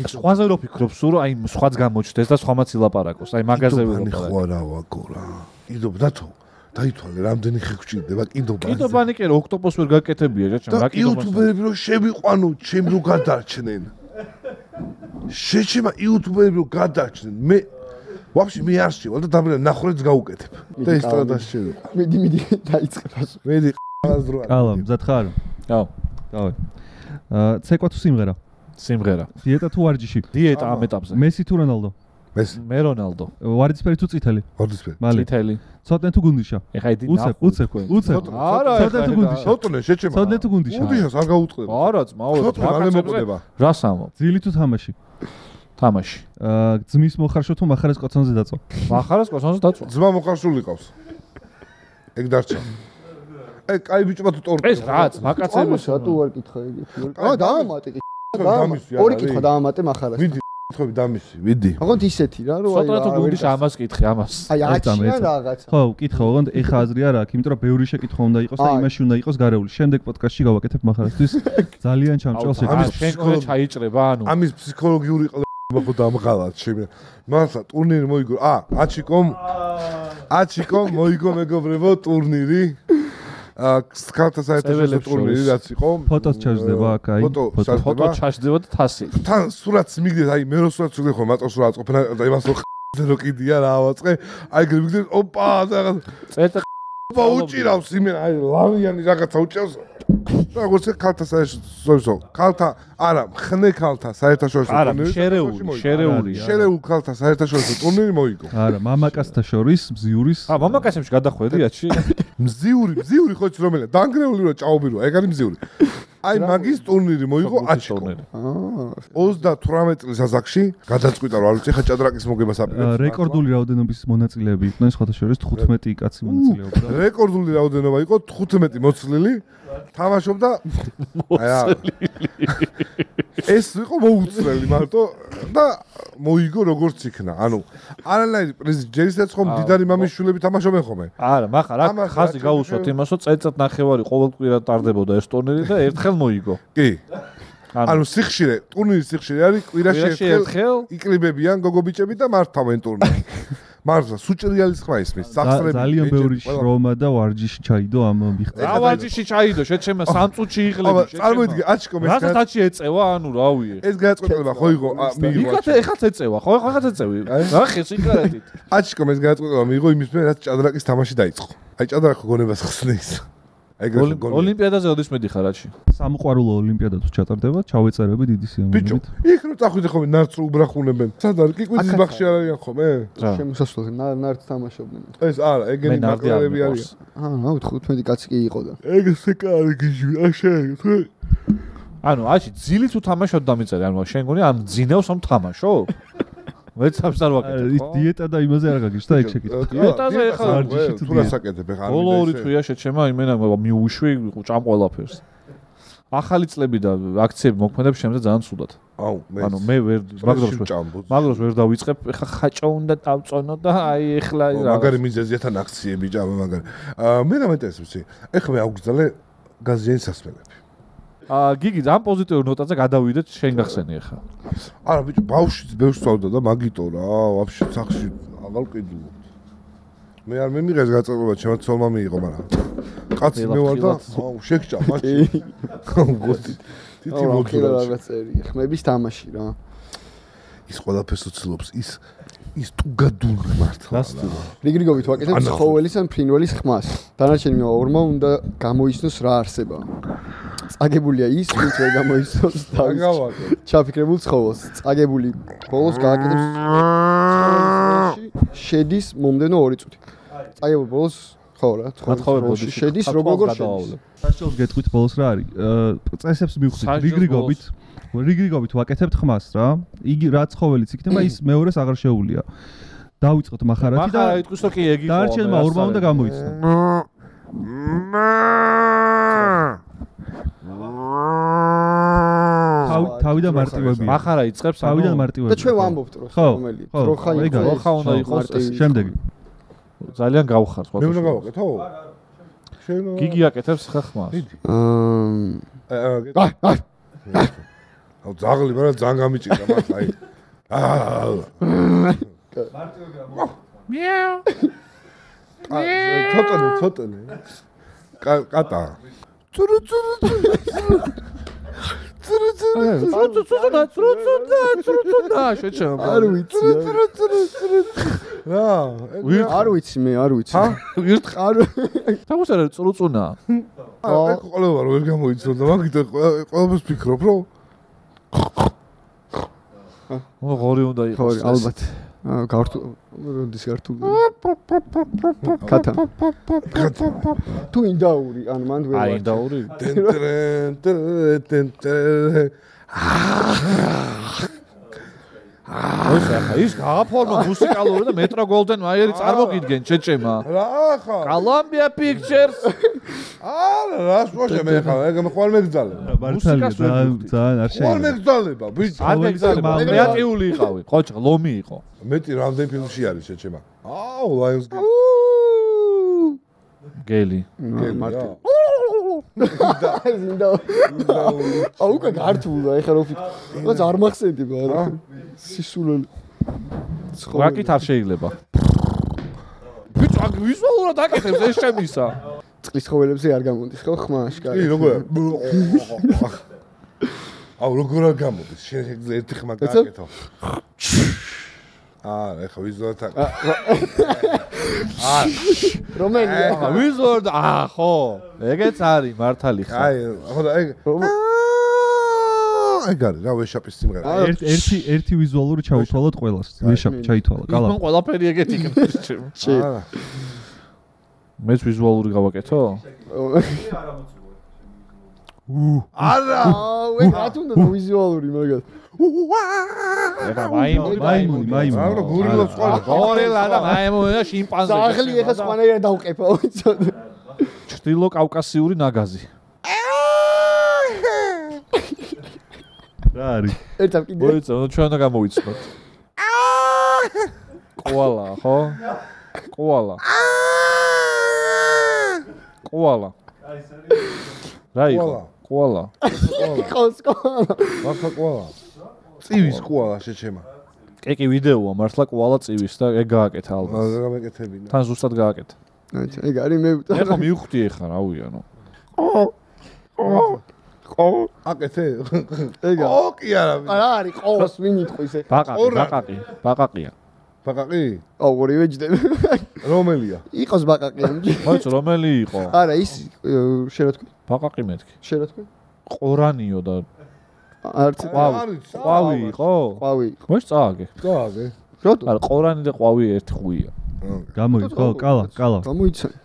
სხვაზე რო ფიქრობ სულ აი სხვაც გამოჩნდეს და სხვამაც ილაპარაკოს აი მაგაზე ვილაპარაკე ხო არა ვაკო რა კიდობდათო დაითვალე რამდენი ხე გჭირდება კიდობანი კი ოქტოპოს ვერ გაკეთებია რა კიდობანი იუთუბერები რო შევიყვანო ჩემ რო გადარჩნენ შეჩემა იუთუბერები რო გადარჩნენ მე ვაფშე მე არ შევალ და დამრე ნახრებს გაუკეთებ და ესტრადაში შევიყო მიდი დაიწყებას მედი ყალას დრო კალა მზად ხარ აუ დავай ცეკვა თუ სიმღერა დიეტა თუ ვარჯიში დიეტა ამ ეტაპზე მესი თუ რონალდო მე რონალდო ვარდისფერი თუ წითელი ვარდისფერი წითელი ცოტნე თუ გუნდიშა ეხა იდი უცებ არა ცოტნე თუ გუნდიშა ცოტნე შეჩემა ცოტნე თუ გუნდიშა გუნდიშას არ გაუწყდება არა ძმაო მალე მოკვდება რას ამო ძილი თუ თამაში ძმის მოხარშო თუ მახარას კოცონზე დაწვა მახარას კოცონზე დაწვა ძმა მოხარშული ყავს ეგ დარჩა აი კაი ბიჭმა თუ ტორტი ეს რაც მაკაცების რატო არ კითხა ეგეთი დაამატე კი ორი კითხვა დაამატე მახარას ვიდი კითხები დამისი ვიდი ოღონდ ისეთი რა რომ სოტრა თუ გუნდიშ ამას კითხე ამას აი აჩია რაღაცა ხო კითხო ოღონდ ეხა აზრი არ აქვს იმიტომ რომ ბევრი შეკითხვა უნდა იყოს და იმაში უნდა იყოს გარეული შემდეგ პოდკასტში გავაკეთებ მახარასთვის ძალიან ჩამჭვალ შეკითხვა შენ კონე ჩაიჭრება ანუ ამის ფსიქოლოგიური ხო დამღალად შემე მართლა ტურნირი მოიგო აჩიკომ მოიგო მეგობრებო ტურნირი სკალთა საერთაშორისო ტურნირი რაც იყო ფოტოს ჩაჟდება კაი ფოტო ჩაჟდება და თასი თან სურათს მიგდეთ აი მე რო სურათს ვიგდე ხო მაწოს რა აწყობ და იმას რო კიდია რა ავაწყე აი გიგდე ოპა და წეტა ოპა უჭირავს იმენ აი ლავიანი რაღაცა უჭირავს როგორც ქალთა საერთაშორისო ქალთა არა ხნე ქალთა საერთაშორისო ტურნირი შერეული ქალთა საერთაშორისო ტურნირი მოიგო არა მამაკაცთა შორის მზიურის მამაკაცებში გადახვედრიათში მზიური ხო იცი რომელია დანგრეული რა ჭაობი რა ეგ არის მზიური აი მაგის ტურნირი მოიგო აჩიკო 38 წლის ასაკში გადაწყვიტა რომ არ ვიცი ხა ჭადრაკის მოგებას აპირებს რეკორდული რაოდენობის მონაწილეები იყვნენ სხვათა შორის 15 კაცი მონაწილეობდა რეკორდული რაოდენობა იყო 15 მოცლილი თამაშობდა ეს იყო მოუწრელი მარტო და მოიგო როგორც იქნა ანუ არანაირი პრიზი ჯერისაც ხომ დიდარი მამის შვილები თამაშობენ ხოლმე არა მახარ აქ ხაზი გაუსვათ იმასო წელიწად ნახევარი ყოველკვირა ტარდებოდა ეს ტურნირი და ერთხელ მოიგო კი ანუ სიხშირე ტურნირის სიხშირე არის კვირაში ერთხელ იკრიბებიან გოგო ბიჭები და მართავენ ტურნირს მართლა სუჭრიალის ხმა ისმის სახსრები ძალიან ბევრი შრომა და ვარჯიში ჩაიდო ამ მიღწევა. რა ვარჯიში ჩაიდო შეჩემა 3 წუთში იღლები აბა წარმოიდგინე აჩკო მე რასაც აჩი ეწევა ანუ რავი ეს გადაწყვეტილება ხო იყო მიიღო იქაც ეხაც ეწევა ხო ეხაც ეწევი ნახე სიგარეტით აჩკო მე გადაწყვეტილება მიიღო იმის მე რაც ჭადრაკის თამაში დაიწყო აი ჭადრაკი გონებას ხსნის ოლიმპიადაზე ოდის მედიხარ რაში სამყარულო ოლიმპიადა თუ ჩატარდება ჩავეწერები დიდი ბიჭო სიამოვნებით. იქ რო წახვიდე ხოლმე ნარც რო უბრახუნებენ სადარ კიკვიძის ბაღში არ არიან ხოლმე შემოსასვლელზე ნარც თამაშობდნენ. ეს არა ეგენი ნაკრები არიან რა 15 კაცი კი იყო და ეგ სეკარი გიჟი აშე ანუ აში ძილი თუ თამაშობ დამიწერე ანუ შენ გონი ამ ძინავს ამ თამაშო მეცავს არ ვაკეთებ ის დიეტა და იმაზე არ გაგიშთა ეგ შეკითხვა. დიეტაზე ეხლა ვარჯიში თუ თუ რა საკეთებ ეხლა ბოლო ორი თვეა შეჩემა იმენა მიუშვი ჭამ ყველაფერს ახალი წლები და აქციები მოქმედებს შემდგე ძალიან ცუდად აუ მე ანუ მე ვერ მაგროს ვერ დავიწყებ ეხლა ხაჭო უნდა დავწონო და აი ეხლა მაგარი მიზეზია თან აქციები ჭამა მაგარი მე რა მეტესებს ეხლა მე აუგზალე გაზიანი სასმელები გიგი ძალიან პოზიტიურ ნოტაზე გადავიდეთ შენ გახსენი ახლა არა ბიჭო ბავშვიც ბევრს წავდა და მაგიტო რა ვაფშე სახში აღარ ვყიდულობ მე არ მემიღეს გაწევება ჩემო ცოლმა მიიღო მაგრამ კაცი მე ვარ და შეგჭა მათი თითი მოძრაობა რაღაც წერია ხმების თამაში რა ის ყველაფერს უცლობს ის ტუგადული მართლა რიგრიგობით ვაკეთებ ცხოველის ან ფრინველის ხმას დანარჩენი ორმა უნდა გამოიცნოს რა არსება წაგებულია ის ვინც ვერ გამოიცნობს თავის ჩაფიქრებულ ცხოველს წაგებული ბოლოს გააკეთებს შედის მომდენო 2 წუთი წაგებული ბოლოს ხო რა ცხოველში შედის როგორ შედის საშუალოდ გეტყვით ბოლოს რა არის წესებს მივხვდით რიგრიგობით ვაკეთებთ ხმას რა იგი რა ცხოველიც იქნება ის მეორეს აღარ შეუულია დავიწყოთ მახარათი და იტყვის რომ კი ეგ იყო დარჩენმა ორმა უნდა გამოიცნო თავიდან მარტივებია მახარა იწყებს თავიდან მარტივებია და ჩვენ ვამბობთ რომ რომელი როხა უნდა იყოს შემდეგი ძალიან გავხარ სხვა მე უნდა გავაკეთო შენ გიგი აკეთებს ხმას აუ ზაღლი მაგრამ ძალიან გამიჭირდა მართლა აი მიაუ ცოტა კატა არ ვიცი რა არ ვიცი მე არ ვიცი არ თავს არა წრუწუნა ეგ ყველა ვერ გამოიცნო და მაგით ყველაფერს ფიქრობ რომ ღორი უნდა იყოს ალბათ გართულ როდის გართულ კატა თუ ინდაური ან მანდ ვერ აი ინდაური ის გააფორმა მუსიკალური და მეტრო გოლდენ მაიერი წარმოგიდგენ შეჭემა რა ხა კოლუმბია პიქჩერს არა რას მოშე მე ხა ეგ მე ხვალ მეგძალე მართალია ძალიან არ ხვალ მეგძალება ბიჭო არ მეგზალება მეატიული იყავი ხოჭ ლომი იყო მეტი რამდენ ფილმში არის შეჭემა აუ ლაიონს გელი მარტი აუ უკვე გართულა ეხლა რო ფიქრ რაც არ მახსენდება რა სისულელი რაკით არ შეიძლება ბიჭო ვიზუალურად აკეთებს ეს შემისა წყლის ცხოველებზე არ გამოდის ხო ხმა აშკარა კი როგორ აუ როგორ არ გამოდის შენ ერთი ხმა გააკეთო ეხა ვიზუალად რომელია ვიზუალად ხო ეგეც არის მართალი ხა აი ხო და ეგ არის რა ვეშაპის სიმღერა ერთი ვიზუალური ჩაუთვალოთ ყველას ვეშაპი ჩაითვალა კალა ის ყველაფერი ეგეთი იქნება არა მეც ვიზუალური გავაკეთო არა ეგ რა თუნდა ვიზუალური მაგას ეხა მაიმუნი არა გორილა სხვა გორილა და მაიმუნი და შიმპანზე ზაღლი ეხა სხვანაირად დავყეფა ვიცოდი ჩრდილო კავკასიური ნაგაზი რა არის ერთად კიდე მოიცა ჩვენ უნდა გამოვიცნოთ კოალა ხო კოალა რა იყო კოალა ყოს კოალა ვახა კოალა წივის კოალა შეჩემა კი ვიდეოა მართლა კვალა წივის და ეგ გააკეთა ალბათ. რა მეკეთებინა. თან ზუსტად გააკეთა. აჩა ეგ არის მე მე ხომ მივხვდი ეხა რავია ნუ. ყო აკეთე. ეგა ო კი არა. არა არის ყოს ვინ იტყვის ეხა ბაყაყია. ბაყაყი? აუ ორივე ჯდები რომელია? იყოს ბაყაყი ამჯი მოიც რომელი იყო? არა ის შეიძლება თქვი ბაყაყი მეთქი. შეიძლება თქვი ყორანიო და არც ყვავი იყო? ყვავი მოიც წააგე. წააგე. რატო არა ყორანი და ყვავი ერთი ხვია. გამოიწვა კალა გამოიცანთ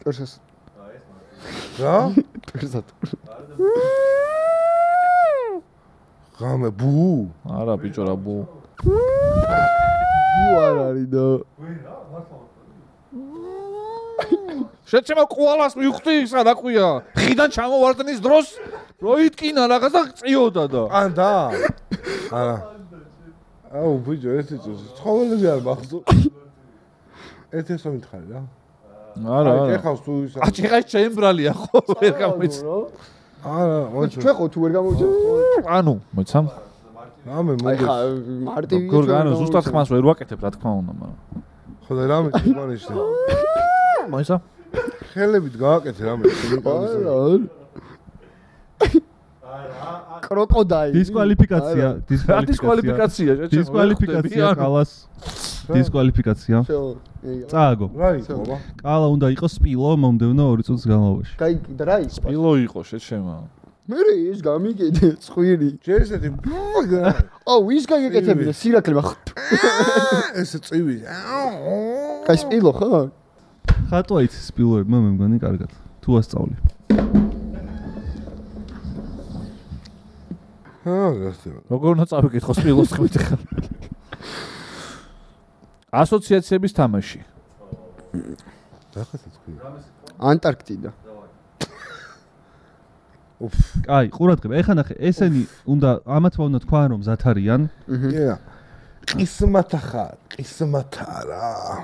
კერსას რა? კერსად ღამე ბუ? არა ბიჭო რა ბუ. ბუ არ არის და შეჩემა კვალას მივხვდი ისა რა ქვია? ხიდან ჩამოვარდნის დროს რო იტკინა რაღაცა წიოდა და. ანდა? არა. აუ ბიჭო ეს ცხოველები არ მახსოვს. ეთესო მითხარი რა. არა. ეხავს თუ ისა. აჭიღა ჩემბრალია ხო ვერ გამოიც. არა, მოიცა. ჩვენ ხო თუ ვერ გამოვიჭერთ ანუ მოიცამ? რამე აი მოგეს. ხა მარტივი გორგანო ზუსტად ხმას ვერ ვაკეთებ რა თქმა უნდა მაგრამ. ხო და რამე თუმანიშნე. მოიცამ? ხელებით გააკეთე რამე. კროკოდაილი დისკვალიფიკაცია კალას დისკვალიფიკაცია წააგო რა იყო ბა? კალა უნდა იყოს სპილო მომდევნო 2 წუთის განმავლობაში კაი და რა იყო სპილო იყო შეჩემა. მე ის გამიგედე წხვირი ჯერ ესეთი აუ ის გაგეკეთებინა სირაკლება ესე წივი. კაი სპილო ხო ხატვა იცი სპილოებმა მე მგონი კარგად თუ ასწავლი გასწევ. როგორ უნდა წავიკითხო სპილოს ხვით ხა? ასოციაციების თამაში. დახასაც თქვი. ანტარქტიდა კაი ყურადღება ეხა ნახე ესენი უნდა ამათმა უნდა თქვან რომ მზად არიან კი. ყისმათა ხარ, ყისმათა რა.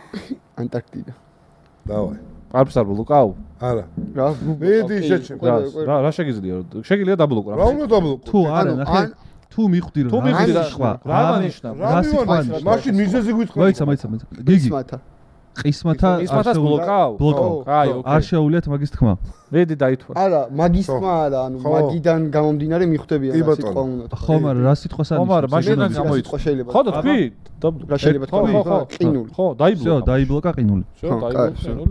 ანტარქტიდა დავაი. არც არ ბლოკავ? არა. რა მედი შეჩემ. რა შეგიძლია? შეგიძლია დაბლოკო რა. რა უნდა დაბლოკო? თუ არა ნახე თუ მიხვდი რომ რა მანიშნა? რა სიტყვა მაშინ მიზეზი გვითხრა. მოიცა გიგი ყისმათა ყისმათას ბლოკავ? ბლოკავ აი ოკეი. არ შეუულიათ მაგის თქმა მედი დაითვალა. არა მაგის თქმა არა ანუ მაგიდან გამომდინარე მიხვდებიან რა სიტყვა უნდა ხო მაგრამ რა სიტყვას ხო მაგრამ მაშინაც რა გამოიწვა. სიტყვა შეიძლება ხო და თქვი? რა შეიძლება თქვა ყინული ხო დაიბლოკა. всё დაიბლოკა ყინული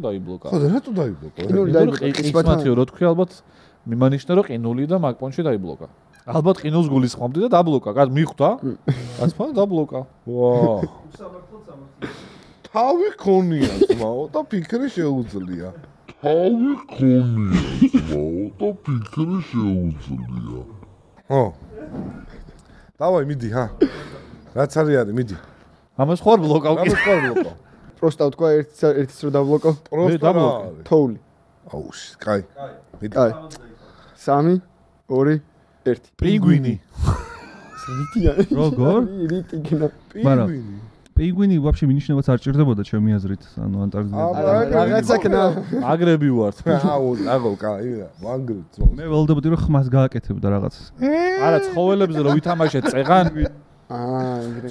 დაიბლოკა. ხო და რატო დაიბლოკო? ყინული დაიბლოკა ყისმათიო რო თქვი ალბათ მიმანიშნა რომ ყინული და მაგპონში დაიბლოკა. ალბათ ყინულს გულისხმობდი და დაბლოკა. კაც მიხვდა? კაც ფა დაბლოკა. ვა. თავი ქონია ძმაო და ფიქრი შეუძლია. თავი ქონია ძმაო და ფიქრი შეუძლია. ხო. დავაი მიდი ჰა. რაც არის მიდი. ამას ხوار ბლოკავ კი. ამას ხوار ბლოკავ. პროსტა თქვა ერთის რო დაბლოკო პროსტა თოული აუ კაი. მიდი. კაი 3 2 1 პინგვინი. რიტია როგორ რიტიგნა პინგვინი. პინგვინი вообще მინიშნებაც არ ჭირდებოდა ჩემი აზრით ანუ ანტარქტიდაზე რაღაცა ქნა აგრები ვართ. აუ აგო კაი ვანგრეთ. მე ველოდებოდი რომ ხმას გააკეთებდა რაღაცას არა ცხოველებზე რო ვითამაშეთ წეღან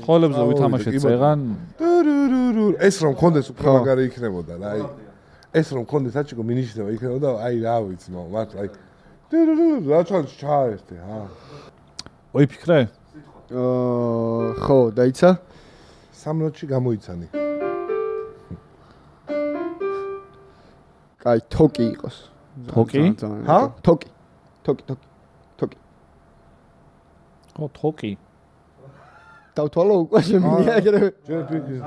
ცხოველებზე რო ვითამაშეთ წეღან ეს რომ კონდეს უფრო მაგარი იქნებოდა რა აი ეს რომ კონდეს აჭიკო მინიშნება იქნებოდა აი რა ვიცი მართლა აი რა ჩანს ჩაერთე ჰა ой ფიქრე ხო დაიცა 3 ნოტში გამოიცანი კაი თოკი იყოს თოკი? ჰა? თოკი ხო თოკი დავთვალო უკვე შემიძლია ეგრევე ჯერ ფიქრი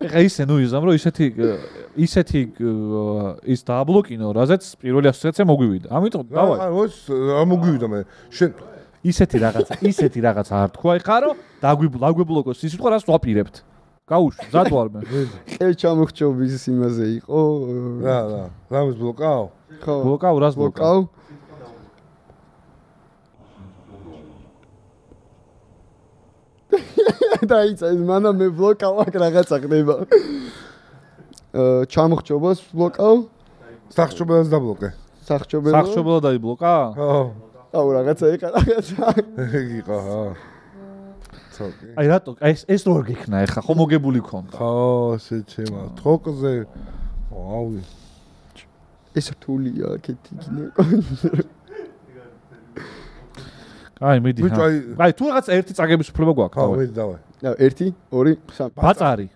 ეხა ისე ნუ იზამ რომ ისეთი ის დააბლოკინო რაზეც პირველი ასოციაცია მოგვივიდა ამიტომ დავაი რა მოგვივიდა მე შენ ისეთი რაღაცა არ თქვა ეხა რომ დაგვიბლოკოს ის სიტყვა რას ვაპირებთ გაუშვი მზად ვარ მე ხელ ჩამოხჭობის იმაზე იყო რა რამის ბლოკავ ხო ბლოკავ რას ბლოკავ დაიცა ეს მანა მე ბლოკავ აქ რაღაცა ხდება ჩამოხჭობას ბლოკავ სახჭობელს დაბლოკე სახჭობელო სახჭობელო დაიბლოკა ხო აუ რაღაცა ეხა რაღაცა. იყო ხა. ცოტა. აი რატო ეს რო არ გიქნა ეხა ხო მოგებული ქონდა. ხო, შეჩემა. თოკზე. აუ. ეს რთულია აქეთი გინეკო. აი მიდი. აი თუ რაღაც ერთი წაგების უფლება გვაქვს. ხო, მიდი დავай. 1 2 3 ბაწარი.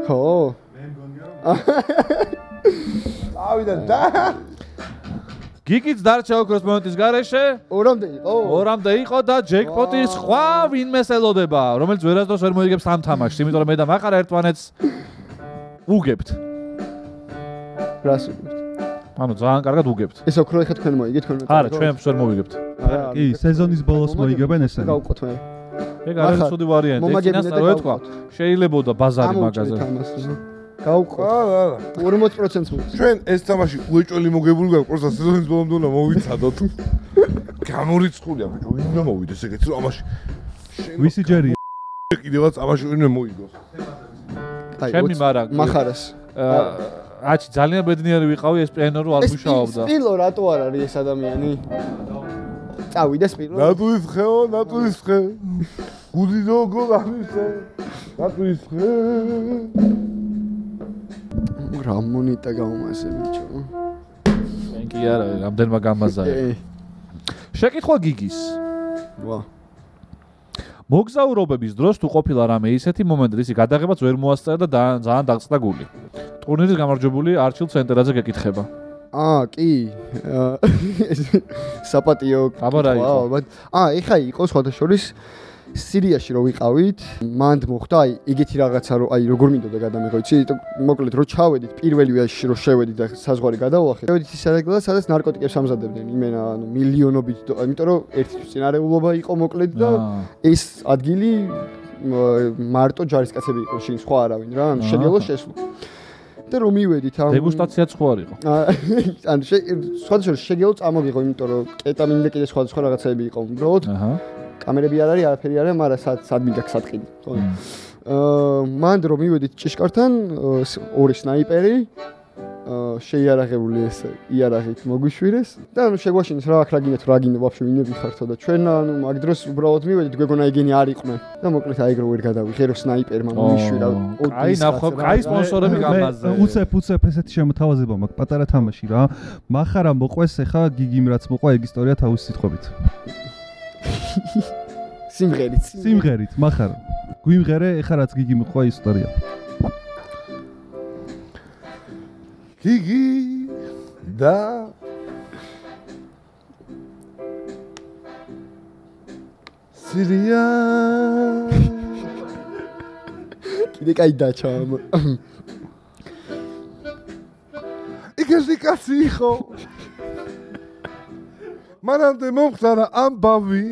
ხო. ავიდა და. გიგიც დარჩა ოქროს მონეტის გარეშე. ორამდე იყო და ჯეკპოტი სხვა ვინმეს ელოდება, რომელიც ვერასდროს ვერ მოიგებს ამ თამაშს, იმიტომ რომ მე და მაყარა ერთმანეთს უგებთ. რას უგებთ? ანუ ძალიან კარგად უგებთ. ეს ოქრო ეხა თქვენ მოიგეთ თქვენ? არა, ჩვენ ვერ მოვიგებთ. კი, სეზონის ბოლოს მოიგებენ ესენი. გავყოთ მე. ეგ არის ცუდი ვარიანტი. ექინას რა ვეთქვა? შეიძლებოდა ბაზარი მაგაზე. გავყოთ. არა. 40%-ს მოიგეთ. ჩვენ ეს თამაში უეჭველი მოგებული გაქვს, პროსა სეზონის ბოლომდე უნდა მოვიცადოთ. გამორიცხულია ბიჭო, ვინმე მოვიდეს ეგეც რომ ამაში. ვისი ჯერია? კიდევაც ამაში ვინმე მოიგოს. ჩემი მარა. მახარას. აჩი ძალიან ბედნიერი ვიყავი ეს პიანო რო არ მუშაობდა. სპილო რატო არ არის ეს ადამიანი? წავიდა სპილო. ნატუის ხეო, ნატუის ხე. გუდი როგორ ამისე? ნატუის ხე. რა მონიტა გამომასე ბიჭო. მე კი არა, რამდენმა გამაზარდა. შეკითხვა გიგის. ვა. მოგზაურობების დროს თუ ყოფილა რამე ისეთი მომენტი, ისი გადაღებაც ვერ მოასწრა და ძალიან დაგწყდა გული. ტურნირის გამარჯვებული არჩილ ცენტერაძე გეკითხება. კი. საპატიო. აბა რა იყო? ალბათ. ეხა იყო სხვადასხვა სირიაში რო ვიყავით, მანდ მოხდა აი ეგეთი რაღაცა რო აი როგორ მინდოდა გადამეღო, იცი? მოკლედ რო ჩავედით პირველი ვიაში რო შევედით და საზღვარი გადავუახეთ. შევედით ის ადგილას, სადაც ნარკოტიკებს ამზადებდნენ. იმენა ანუ მილიონობით, იმიტომ რომ ერთი წინარეულობა იყო მოკლედ და ეს ადგილი მარტო ჯარისკაცები იყო, შინ სხვა არავინ რა, ანუ შეგელო შესვლა. და რომ მივედით ამ დეგუსტაციაც ხო არ იყო. ანუ სხვადასხვა შეგელო წამოვიღო, იმიტომ რომ კეტამინი და კიდე სხვადასხვა რაღაცები იყო. უბრალოდ კამერები არ არის, არაფერი არ არის, მაგრამ სად მიგაქვს სატყილი. ხო. მანდ რომ მივედით ჭიშკართან, ორი სნაიპერი შეიარაღებული ეს იარაღით მოგვიშვირეს და ანუ შეგვაშინეს რა აქ რა გინდათ რა გინდა ვაფშე ვინები ხართო და ჩვენ ანუ მაგ დროს უბრალოდ მივედით გვეგონა ეგენი არ იყვნენ და მოკლედ აი ეგ რო ვერ გადავიღე სნაიპერმა მოიშვირა. აი ნახო, აი სპონსორები გამაზე. უცებ ესეთი შემოთავაზება მაქვს პატარა თამაში რა. მახარა მოყვეს ეხა გიგიმ რაც მოყვა ეგ ისტორია თავის სიტყვებით. სიმღერით მახარა გვიმღერე ეხა რაც გიგი მოყვა ისტორია. გიგი და სირია კიდე კაი დაჩა იქესი კაცი იყო მანამდე მომხდარა ამბავი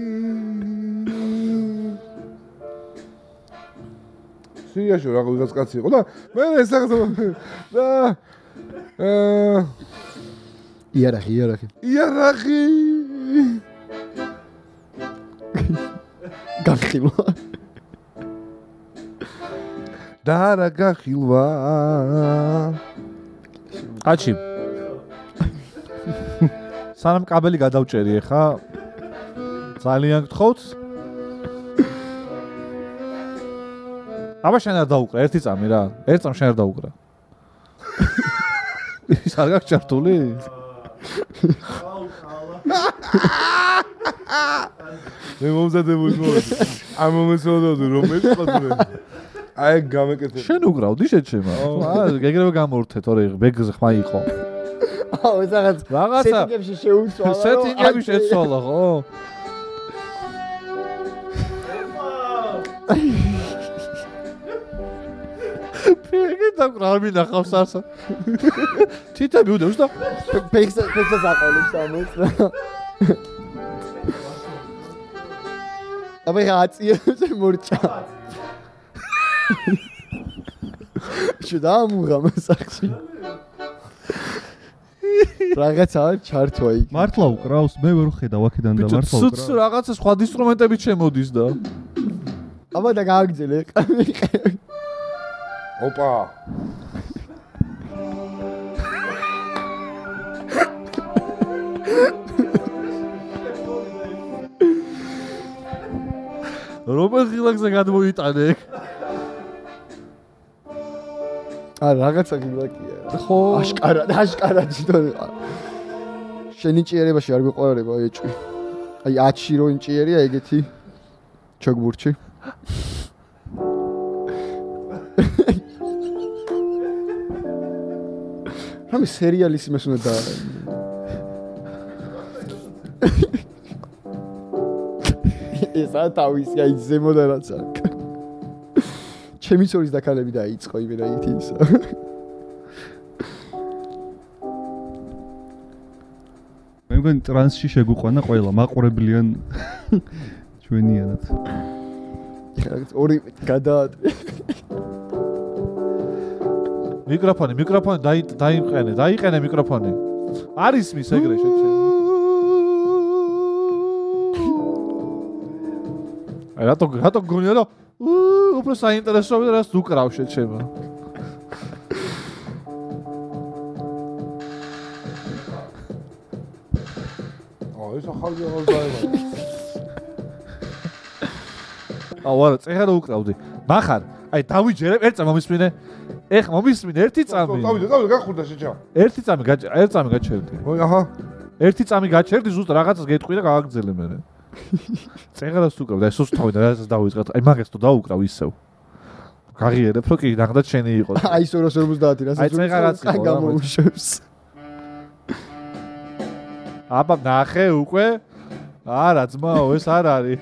სირიაში რაღაც კაცი იყო და მე ეს რაღაცა და იარაღი გახილვა და რა გახილვა აჩი სანამ კაბელი გადავჭერი ხა ძალიან გთხოვთ აბა შენ არ დაუკრა ერთი წამი რა ერთ წამს შენ არ დაუკრა ის არ გაქვს ჩართული მე მომზადებული მოვიდი ამ მომენტს ვოდოდი რომ მეწყოდე აი გამეკეთე შენ უკრავდი შეჩემა გეგრევე გამორთე თორე ბეგზე ხმა იყო ეს რაღაცა სეტინგებში შეუცვალა სეტინგები შეცვალა ხო ფიგე დაკრავ მინახავს არსა თითები უდევს და ფექსა აყოლებს ამას აბა ხაცი მორჭა შედამუღა მასახში რაღაცა ჩართვა იქ მართლა უკრავს მე ვერ ხედავ აქედან და მართლა უკრავს რაღაცა სხვა ინსტრუმენტებით შემოდის და აბა და გააგზელე ოპა რომელ ღილაკზე გადმოიტანე ეგ? რაღაცა ღილაკია. ხო. აშკარა თვითონ. შენი ჭიერებაში არ გვეყარება ეჭვი. აი 10-ში რო ინჭიერია ეგეთი ჩოგბურჩი. რამე სერიალის იმას უნდა და ესა თავისი აი ზემოდან რაც აქ. ჩემი ცოლის დაქალები დაიწყო იმენა ითი ისა. მე მგონი ტრანსში შეგვიყვანა ყველა მაყურებლიან ჩვენიანად. ორი გადაატვი. მიკროფონი დაიყენე მიკროფონი. არის მის ეგრე შეჩე. აი რატო გონია და უფრო საინტერესოა რას უკრავ შეჩება. ეს ახალი აღარ დაევა. არა, წერა უკრავდი. მახარ, აი დავიჯერებ, ერთ წამი მომისმინე. ეხლა მომისმინე ერთი წამი. დავიდე, გახურდა შეჭა. ერთი წამი გაჩერდი. ой, აჰა. ერთი წამი გაჩერდი, ზუსტ რაღაცას გეტყვი და გააგრძელე მე. წერას უკრავდა, ეს სუსტავი და რაღაცას დავიწყე. აი მაგას თუ დაუკრავ ისევ. გაღიერებ, რომ კი ნახდათ შენი იყო. აი 250 რასაც აი წერაც იყო. გამოუშვებს. აბა ნახე უკვე? არა ძმაო, ეს არ არის.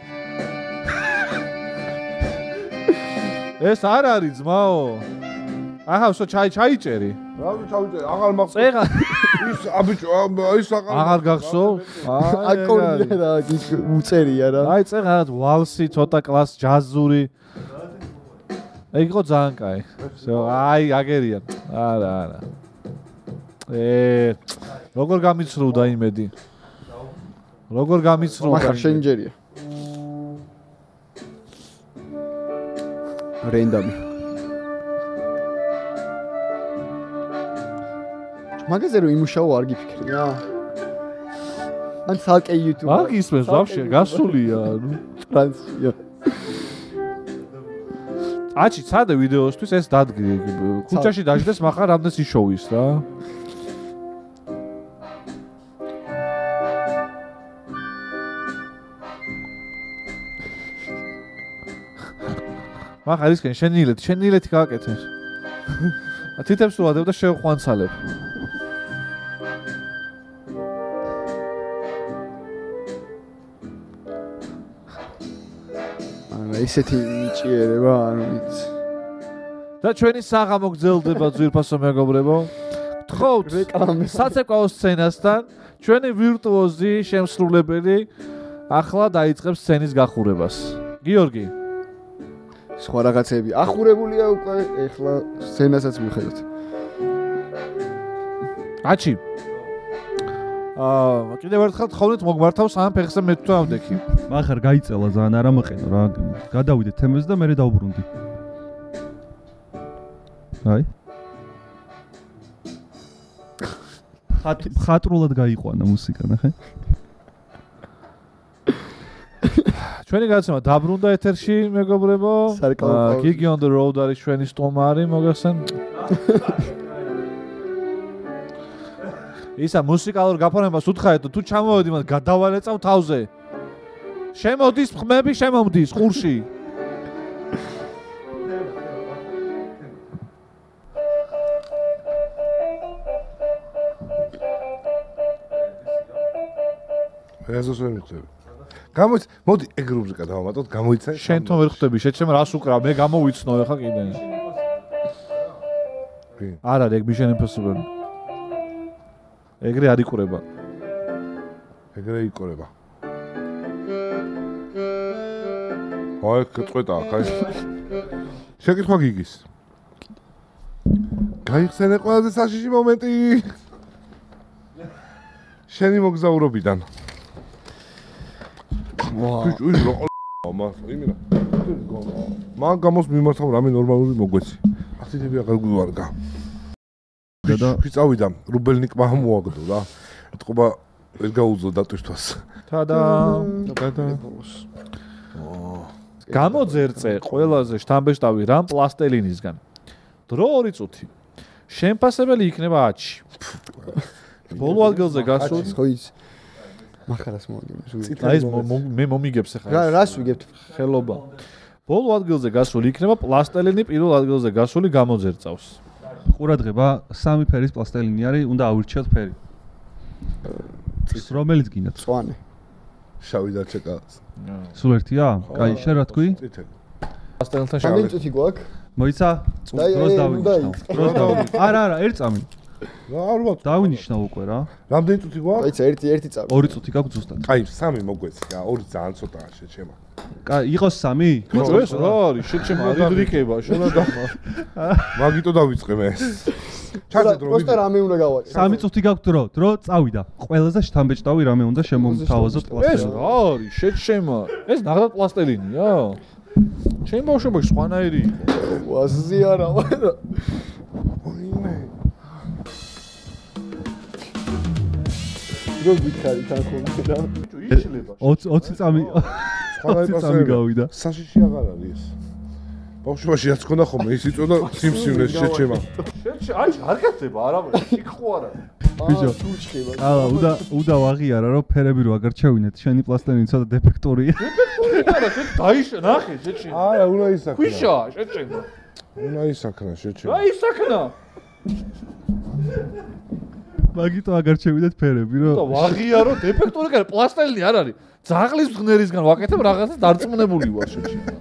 ეს არ არის ძმაო. აჰა, შო ჩაიჭერი. რა ჩავიჭერი? აღარ მახსოვს. წერა ის აბიჭო, ის აღარ გახსოვს? აკორდია რა, უწერია რა. აი წერა ვალსი, ცოტა კლას ჯაზური. ეგ იყო ძალიან კაი. აი აგერია. არა. როგორ გამიცრუდა იმედი? როგორ გამიცრუდა? მახარ შენჯერია. რენდამი. მაგაზე რომ იმუშაო არ გიფიქრი რა. ან ცალკე YouTube. არ გისმენს ვაფშე, გასულია. ტრანსია. აჩი ცადე ვიდეოსთვის ეს დადგი. ქუჩაში დაждდეს מחר რამდენს იშოვის რა. מחר ისკენ შენი ილეთი გააკეთე. თითებს ვადებ და შევხვანცალებ. ისეთი ჭიერება ანუ იცი. და ჩვენი საღამო გრძელდება ძვირფასო მეგობრებო. გთხოვთ საცეკვაო სცენასთან ჩვენი ვირტუოზი შემსრულებელი ახლა დაიწყებს სცენის გახურებას. გიორგი სხვა რაღაცები ახურებულია უკვე ეხლა სცენასაც მიხედოთ. აჩი კიდევ ერთხელ თხოვნით მოგმართავ სამ ფეხზე მე თუ ავდექი. მახარ გაიწელა ძალიან არ ამაყენო რა. გადავიდე თემაზე და მე დავბრუნდი. აი. ხატრულად გაიყვანა მუსიკა, ნახე. ჩვენი გადაცემა დაბრუნდა ეთერში მეგობრებო. Gigi on the road არის ჩვენი სტუმარი, მოგახსენ? ისა მუსიკალურ გაფორმებას უთხარეთ თუ ჩამოვედი მას გადავალეწავ თავზე. შემოდის ხმები, შემომდის ყურში. ეზოს ვერ მიხდები. მოდი ეგ რუბრიკა დავამატოთ, გამოიცან. შენ თვითონ ვერ ხვდები, შეჩემ რას უკრავ, მე გამოვიცნო ახლა კიდე. არ არის ეგ Mission Impossible. ეგრე არ იყურება. ეგრე იყურება. აი, გწყვეტა, ხაი. შეკითხვა გიგის. გაიხსენე ყველაზე საშიში მომენტი. შენი მოგზაურობიდან. ის რა მას იმენა. მან გამოს მიმართავ რამე ნორმალური მოგვეცი. ასეთები აღარ გვივარგა. და ვიწავიდა რუბელნიკმა მოაგდო რა. ეთყობა ვერ გაუძლო დატვირთვას. თადა. გამოძერწე ყველაზე შთამბეჭდავი რამ პლასტელინისგან. დრო 2 წუთი. შემფასებელი იქნება 10-ში. ბოლო ადგილზე გასული. ხო ის მახარას მოგებს. აი ეს მე მომიგებს ახლა. რას ვიგებთ? ხელობა. ბოლო ადგილზე გასული იქნება პლასტელინი, პირველ ადგილზე გასული გამოძერწავს. ყურადღება, 3 ფერის პლასტელინი არის, უნდა ავირჩიოთ ფერი. რომელიც გინდათ? წვანე. შავი და ჩეკას. სულ ერთია? კაი, შენ რა თქვი? წითელი. პლასტელინთან სამი შავი. წუთი გვაქვს? მოიცა? დროს დავინიშნავ. დროს დავინიშნავ. არა, 1 წამი. ალბათ. დავინიშნავ უკვე რა. რამდენი წუთი გვაქვს? აიცა ერთი წამი. 2 წუთი გაქვს ზუსტად. აი, 3 მოგვეცი რა, 2 ძალიან ცოტაა შეჩემა. კაი, იყოს 3? ეს რა არის? შეჩემა რიდრიკება, შენადამა. მაგიტო დავიწყე მე. ჩაძე დრო. პროსტა რამე უნდა გავაკეთო. 3 წუთი გაქვს დრო წავიდა. ყველაზე შთამბეჭდავი რამე უნდა შემომთავაზოთ ეს პლასტელინი. რა არის? შეჩემა. ეს ნახეთ პლასტელინია? ჩემ ბავშვობაში სხვანაირი იყო. ვაზი არა, არა. რო ვიქარი თან ხოლმე რა. იშლება. 20 წამი 20 წამი გავიდა. საშიში აღარ არის ეს. ბავშვობაში რაც ქონდა ხოლმე ის იწოდა სიმსივნეს შეჩემა. აი, არ გაცება არამე, იქ ხო არა. ბიჭო, სულჩქება. ალა, უნდა ვაღიარა რომ ფერები რო აგარ ჩავინეთ, შენი პლასტელინი ცოტა დეფექტურია. არა, შენ დაიშა, ნახე, შეჩემა. არა, უნდა ისაქნა. ქვიშა, შეჩემა. უნდა ისაქნა შეჩემა. რა ისაქნა? მაგიტო აგარ ჩევიდეთ ფერები რო და ვაღიარო დეფექტური კარ პლასტელინი არ არის. ძაღლის ღნერისგან ვაკეთებ რაღაცა დარწმუნებული ვარ შეჩემა.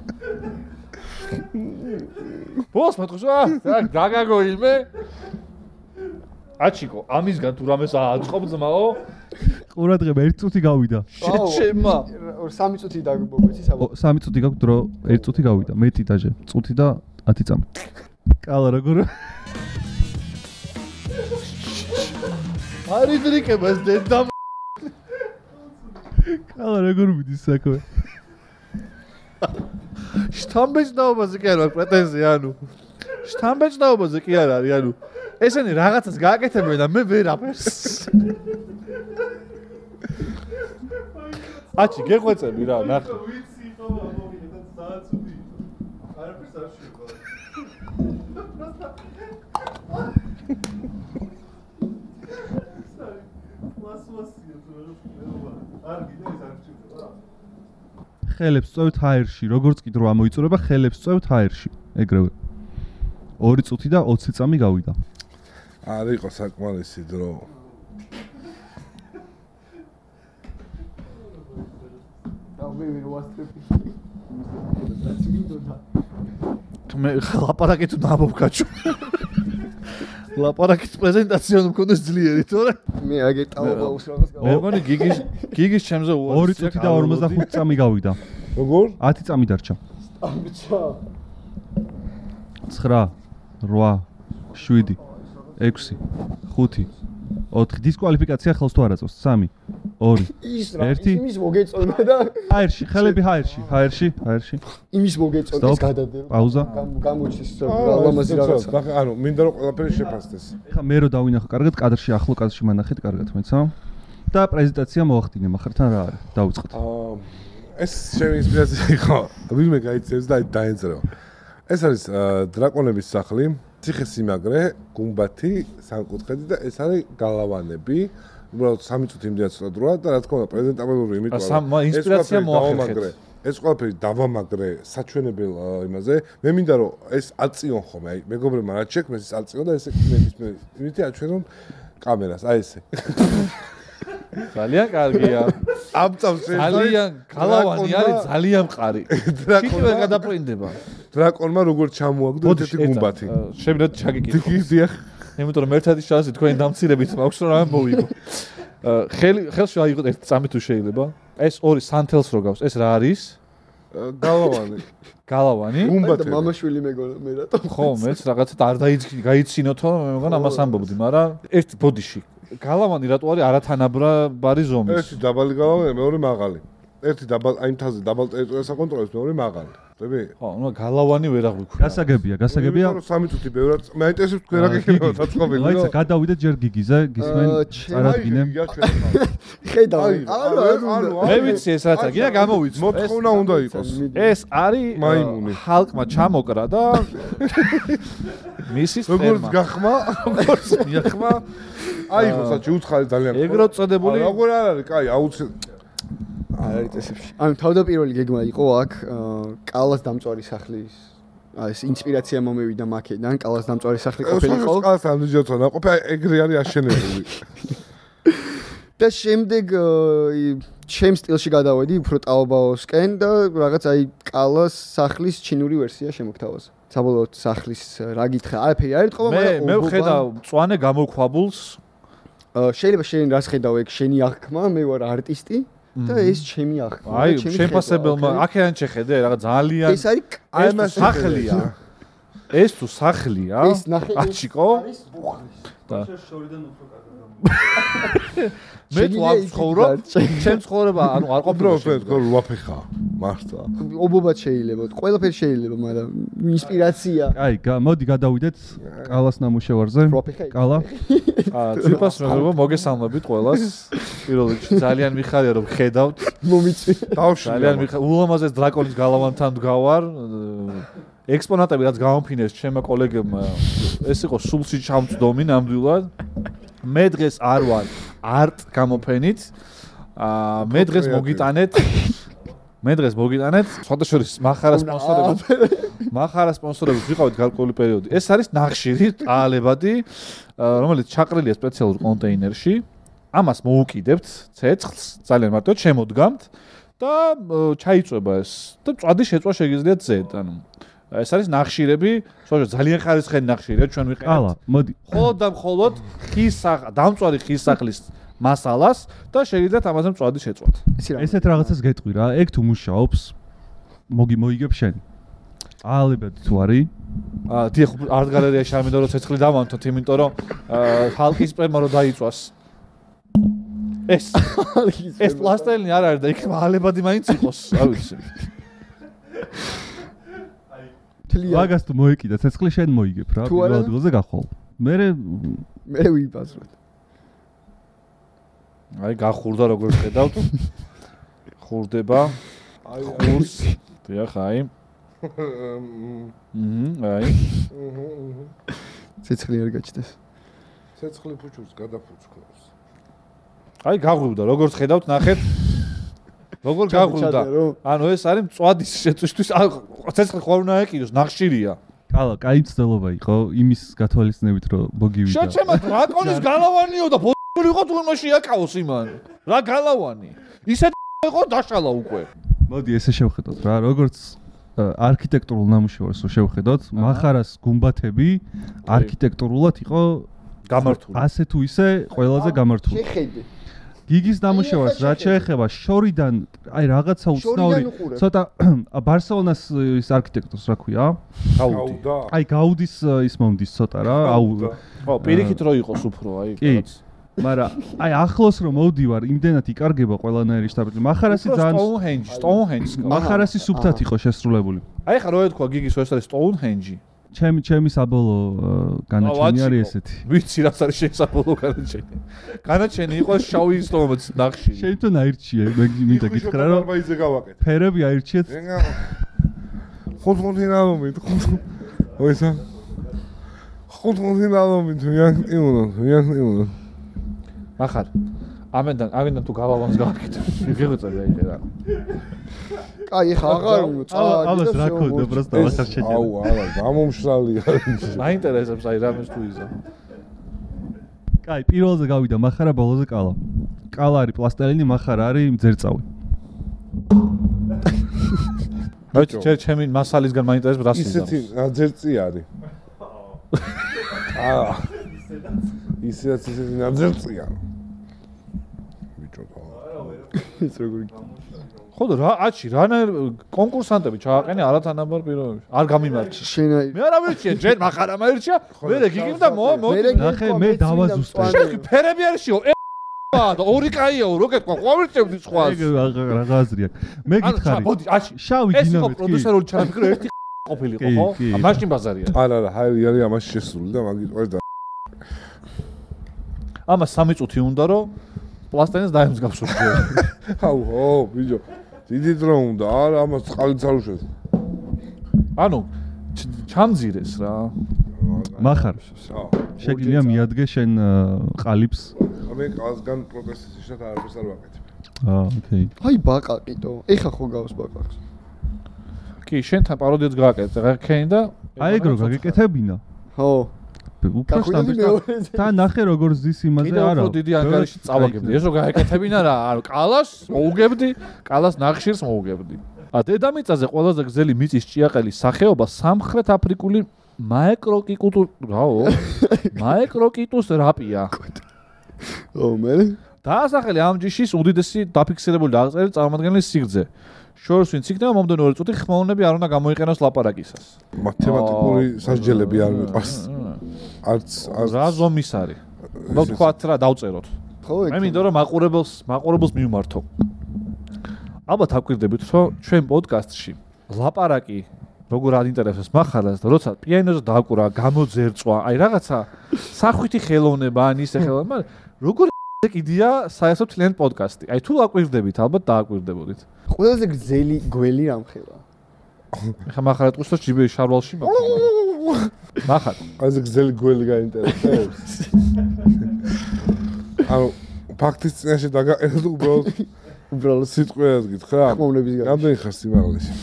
ბოს მეთქოს დაგაგო იმე აჩიკო ამისგან თუ რამეს აწყობ ძმაო ყურადღება 1 წუთი გავიდა. შეჩემა 3 წუთი დაგმოგვეცი საბოლოო. 3 წუთი გაქვს დრო 1 წუთი გავიდა. მეტი დაჟე. წუთი და 10 წამი. კალა როგორ არის დრიკება ეს დედა კალა როგორ მიდის საქმე. შთამბეჭდაობაზე კი არ მაქვს პრეტენზია, ანუ შთამბეჭდაობაზე კი არ არის, ანუ ესენი რაღაცას გააკეთებენ და მე ვერაფერს. აჩი გეხვეწები რა, ნახე. ვიცი ხო, მოგიდა ძალიან ცუდი. არაფერს არ შევა. ხელებს წევთ ჰაერში, როგორც კი დრო ამოიწურება, ხელებს წევთ ჰაერში, ეგრევე. 2 წუთი და 20 წამი გავიდა. არ იყო საკმარისი დრო. მე ვერ ვასწრები. თუ მე ლაპარაკი თუ ნაბობკაჩო. ლაპარაკის პრეზენტაცია მქონდეს ძლიერი, თორე მე აგეტაობა ус რაღაც გავა. მე მგონი გიგის ჩემზე 2 წუთი და 45 წამი გავიდა. როგორ? 10 წამი დარჩა. ამბჭა. 9 8 7 6 5 4 დისკვალიფიკაცია ხელს თუ არ აწევს 3 2 ის რა ერთი. იმის მოგეწონა და ჰაერში ხელები ჰაერში იმის მოგეწონა ეს გადადება. პაუზა. გამოჩის რა ლამაზი რაღაცა. ნახე, ანუ მინდა რომ ყველაფერი შეფასდეს. ეხლა მე რო დავინახო კარგად კადრში ახლო კადრში მანახეთ კარგად მეცა და პრეზენტაცია მოახდინე מחართან რა არის დავიწყოთ. ეს შენი ინსპირაცია იყო. ვინმე გაიცემს და დაეძრევა. ეს არის დრაკონების სახლი, ციხესიმაგრე, გუმბათი, სამკუთხედი და ეს არის გალავანები. უბრალოდ 3 წუთი იმდენად ცოტა დროა და რა თქმა უნდა პრეზენტაბელური იმიტომ რა ინსპირაცია მოახერხეთ. ეს ყველაფერი დავამაგრე საჩვენებელ იმაზე. მე მინდა რომ ეს აწიონ ხოლმე, აი მეგობრებმა რა შექმნეს ეს აწიონ და ესე იმითი აჩვენონ კამერას, აი ესე. ძალიან კარგია. ამ წამს ძალიან გალავანი არის ძალიან მყარი. შიგნე გადაპრინდება. დრაკონმა როგორ ჩამოაგდო ერთ-ერთი გუმბათი. შემიძლია ჩაგიკითხო. დიახ. იმიტომ რომ ერთადი შანსი თქვენი დამცირებით მაქვს რომ რამე მოვიგო. ხელში აიღო ერთი წამი თუ შეიძლება. ეს ორი სანთელს რო გავს. ეს რა არის? გალავანი. გალავანი? გუმბათი. მამაშვილი მეგონა მე რატომ? ხო, მეც რაღაცა არ გაიცინოთო, მე მგონა ამას ამბობდი, მაგრამ ერთ ბოდიში. გალავანი რატო არის არათანაბრაბარი ზომის? ერთი დაბალი გალავანი, მეორე მაღალი. ერთი დაბალ აი მთაზე დაბალ ტერიტორიას აკონტროლებს, მეორე მაღალი. ხვდები? ხო, ნუ გალავანი ვერ აღვიქვი. გასაგებია. იმიტომ რომ 3 წუთი ბევრად მაინტერესებს თქვენ რა გიქნება დაწყობილი. რაიცა გადავიდეთ ჯერ გიგიზე, გისმენ წარადგინე. ხედავ. მე ვიცი ეს რაცა, გინდა გამოვიცნო. მოთხოვნა უნდა იყოს. ეს არის მაიმუნი. ხალხმა ჩამოკრა და მისის როგორც ფერმა. გახმა, როგორც მიახმა. აი ხო საჩი უცხარი ძალიან. ეგრეთ წოდებული. როგორ არ არის? კაი, აუცილებლად არ არის წესებში. ანუ თავდაპირველი გეგმა იყო აქ კალას დამწვარი სახლის ეს ინსპირაცია მომევიდა მაქედან, კალას დამწვარი სახლი ყოფილიყო. კალას ამჯერადაც ნაყოფი ეგრე არის აშენებული. და შემდეგ ჩემ სტილში გადავედი უფრო ტაობაოსკენ და რაღაც აი კალას სახლის ჩინური ვერსია შემოგთავაზა. საბოლოოდ სახლის რა გითხრა, არაფერი არ ეთქობა, მაგრამ მე ვხედავ მწვანე გამოქვაბულს. შეიძლება შენ რას ხედავ ეგ შენი აღქმა, მე ვარ არტისტი და ეს ჩემი აღქმა. აი, შეფასებელმა აქედან შეხედე, რაღაც ძალიან ეს არის აი მას სახლია. ეს თუ სახლია? ეს ნახე აჩიკო? არის ბუხრის. და შორიდან უფრო კარგია. მე თუ არ ცხოვრობ, ჩემ ცხოვრება ანუ არ ყოფილა თქო ვაფეხა მართლა. ობობად შეიძლება, ყველაფერი შეიძლება, მაგრამ ინსპირაცია. აი, მოდი გადავიდეთ კალას ნამუშევარზე. კალა. ციფას მეგობრებო, მოგესალმებით ყველას. პირველ რიგში ძალიან მიხარია რომ ხედავთ. მომიწვი. ძალიან ულამაზეს დრაკონის გალავანთან ვდგავარ. ექსპონატები რაც გამოფინეს ჩემმა კოლეგებმა ეს იყო სულში ჩამწდომი ნამდვილად. მე დღეს არ ვარ არტ გამოფენით. მე დღეს მოგიტანეთ სხვადასხვა მახარა სპონსორებით ვიყავით გარკვეული პერიოდი. ეს არის ნახშირი ტალებადი, რომელიც ჩაყრილია სპეციალურ კონტეინერში. ამას მოუკიდებთ ცეცხლს, ძალიან მარტივად შემოდგამთ და ჩაიწვება ეს და წვადი შეწვა შეგიძლიათ ზედ, ანუ ეს არის ნახშირები, ძალიან ხარისხიანი ნახშირია, ჩვენ ვიყენებთ. კალა, მოდი. მხოლოდ და მხოლოდ დამწვარი ხის სახლის მასალას და შეგიძლიათ ამაზე მწვადი შეწვათ. ესეთ რაღაცას გეტყვი რა, ეგ თუ მუშაობს, მოიგებ შენ. აალებად თუ არის? დიახ, არტ გალერეაში არ მინდა რომ ცეცხლი დავანთოთ, იმიტომ რომ ხალხის პრემა რო დაიწვას. ეს პლასტელინი არ არის და იქ აალებადი მაინც იყოს, არ ვიცი. მაგას თუ მოეკიდა ცეცხლი შენ მოიგებ რა, პირველ ადგილზე გახვალ. მე ვიბაზროთ. აი გახურდა როგორც ხედავთ. ხურდება. ხურს. დიახ, აი. აი. ცეცხლი არ გაჩნდეს. ცეცხლი ფუჩურს გადაფუჩქავს. აი გაღვივდა, როგორც ხედავთ, ნახეთ. როგორ გაღვივდა? ანუ ეს არის მწვადის შეწვისთვის, ცეცხლი ხوار უნდა ეკიდოს, ნახშირია. კალა, კაი მცდელობა იყო იმის გათვალისწინებით, რომ ბოგივიდა. შეჩემა დრაკონის გალავანიო და ბოლო იყო თუ იმაში აკაოს იმან. რა გალავანი? ისეთ იყო დაშალა უკვე. მოდი ესე შევხედოთ რა, როგორც არქიტექტურულ ნამუშევარს რო შევხედოთ, მახარას გუმბათები არქიტექტურულად იყო გამართული. ასე თუ ისე ყველაზე გამართული. შეხედე. გიგის ნამუშევარს რაც შეეხება შორიდან, აი რაღაცა უცნაური, ცოტა ბარსელონას ის არქიტექტორს რა ქვია? გაუდი. აი გაუდის ის მომდის ცოტა რა, ხო, პირიქით რო იყოს უფრო, აი რაღაც. მაგრამ აი ახლოს რომ მოვდივარ, იმდენად იკარგება ყველანაირი შტაბი. მახარასი ძალიან Stonehenge. მახარასი სუფთად იყო შესრულებული. აი ხა რო ეთქვა გიგის ეს არის Stonehenge. ჩემი საბოლოო განაჩენი არის ესეთი. ვიცი რაც არის შენ საბოლოო განაჩენი. განაჩენი იყო შავი სტომაც ნახში. შენ თვითონ აირჩიე, მე მინდა გითხრა რომ ბაიზე გავაკეთე. ფერები აირჩიეთ. ხუთმოთინალომით. ოისა. ხუთმოთინალომით ვიან. ახარ. ამენდან თუ გალავანს გავაკეთე. ვიღეწები აი რა. კაი, ხა აღარ ამას რა ქონდა პროსტა ახარ შეჭერა. აუ, არა, გამომშრალია. მაინტერესებს აი რამეს თუ იზა. კაი, პირველზე გავიდა მახარა, ბოლოზე კალა. კალა არის პლასტელინი, მახარა არის მძერწავი. მოიჭერ ჩემი მასალისგან მაინტერესებს რას იზამს. ისეთი ნაძერწი არის. ისეთი ნაძერწია. ის როგორი ხო და რა აჩი რანაირ კონკურსანტები ჩააყენე არათანაბარ პირობებში არ გამიმარჩა შენაი მე არ ავირჩიე ჯერ მახარამ აირჩია მე გიგიმ და მოდი ნახე მე დავაზუსტე შენ ფერები არიშიო და ორი კაიაო, როგორ ყვავირჭებდი სხვას. ეგ რა აზრი აქვს. მე გითხარი. შავი ეს იყო დინამიტი. პროდიუსერული ჩანაფიქრო ერთი ყოფილიყო, ხო? მაშინ ბაზარია. არა, ჰაირი ამაში შესული და მაგით ყავს და ამას 3 წუთი უნდა რომ პლასტენს დაემსგავსო. აუ, ო, ბიჭო. დიდი დრო უნდა, არა, ამას წყალიც არ უშვებს. ანუ ჩამძირეს რა. მახარ. შეგიძლია მიადგე შენ ყალიბს. მე ყალსგან პროტესტის ისეთ არაფერს არ ვაკეთებ. ოკეი. აი ბაყაყიტო. ეხა ხო გავს ბაყაყს. კი, შენთან პაროდიაც გააკეთე, ღაქენი და აი ეგ რო გაგეკეთებინა. ხო. უფრო შტამპი. თან ნახე როგორ ზის იმაზე არა. კიდევ უფრო დიდი ანგარიში წავაგებდი. ეს რო გააკეთებინა რა, ანუ კალას მოუგებდი, კალას ნახშირს მოუგებდი. დედამიწაზე ყველაზე გრძელი მიწის ჭიაყელის სახეობა სამხრეთ აფრიკული მაეკროკიტუს რაპია. ო მე დაასახელი ამ ჯიშის უდიდესი დაფიქსირებული აღწერილი წარმომადგენლის სიგრძე. შორს ვინც იქნება მომდენო 2 წუთი ხმოვნები არ უნდა გამოიყენოს ლაპარაკისას. მათემატიკური სასჯელები არ მიყვარს. არც რა ზომის არის? მოთქვათ რა დავწეროთ. ხო მე მინდა რომ მაყურებელს მივმართო. ალბათ აკვირდებით რომ ჩვენ პოდკასტში ლაპარაკი როგორ აინტერესებს მახარას და როცა პიანოზე დააკურა, გამოძერწვა, აი რაღაცა სახვითი ხელოვნება ან ისე ხელოვნება, მაგრამ როგორ კიდია საერთოდ თლიანი პოდკასტი. აი თუ აკვირდებით, ალბათ დააკვირდებოდით. ყველაზე გრძელი გველი რამხელა. ეხა მახარა ტყუს და ჯიბე შარვალში მახარ. ყველაზე გრძელი გველი გაინტერესებს. ანუ ფაქტის წინაშე დაგაყენოთ უბრალოდ სიტყვას გითხრა. ხმოვნების გარშე. რამდენი ხარ სიმაღლეში?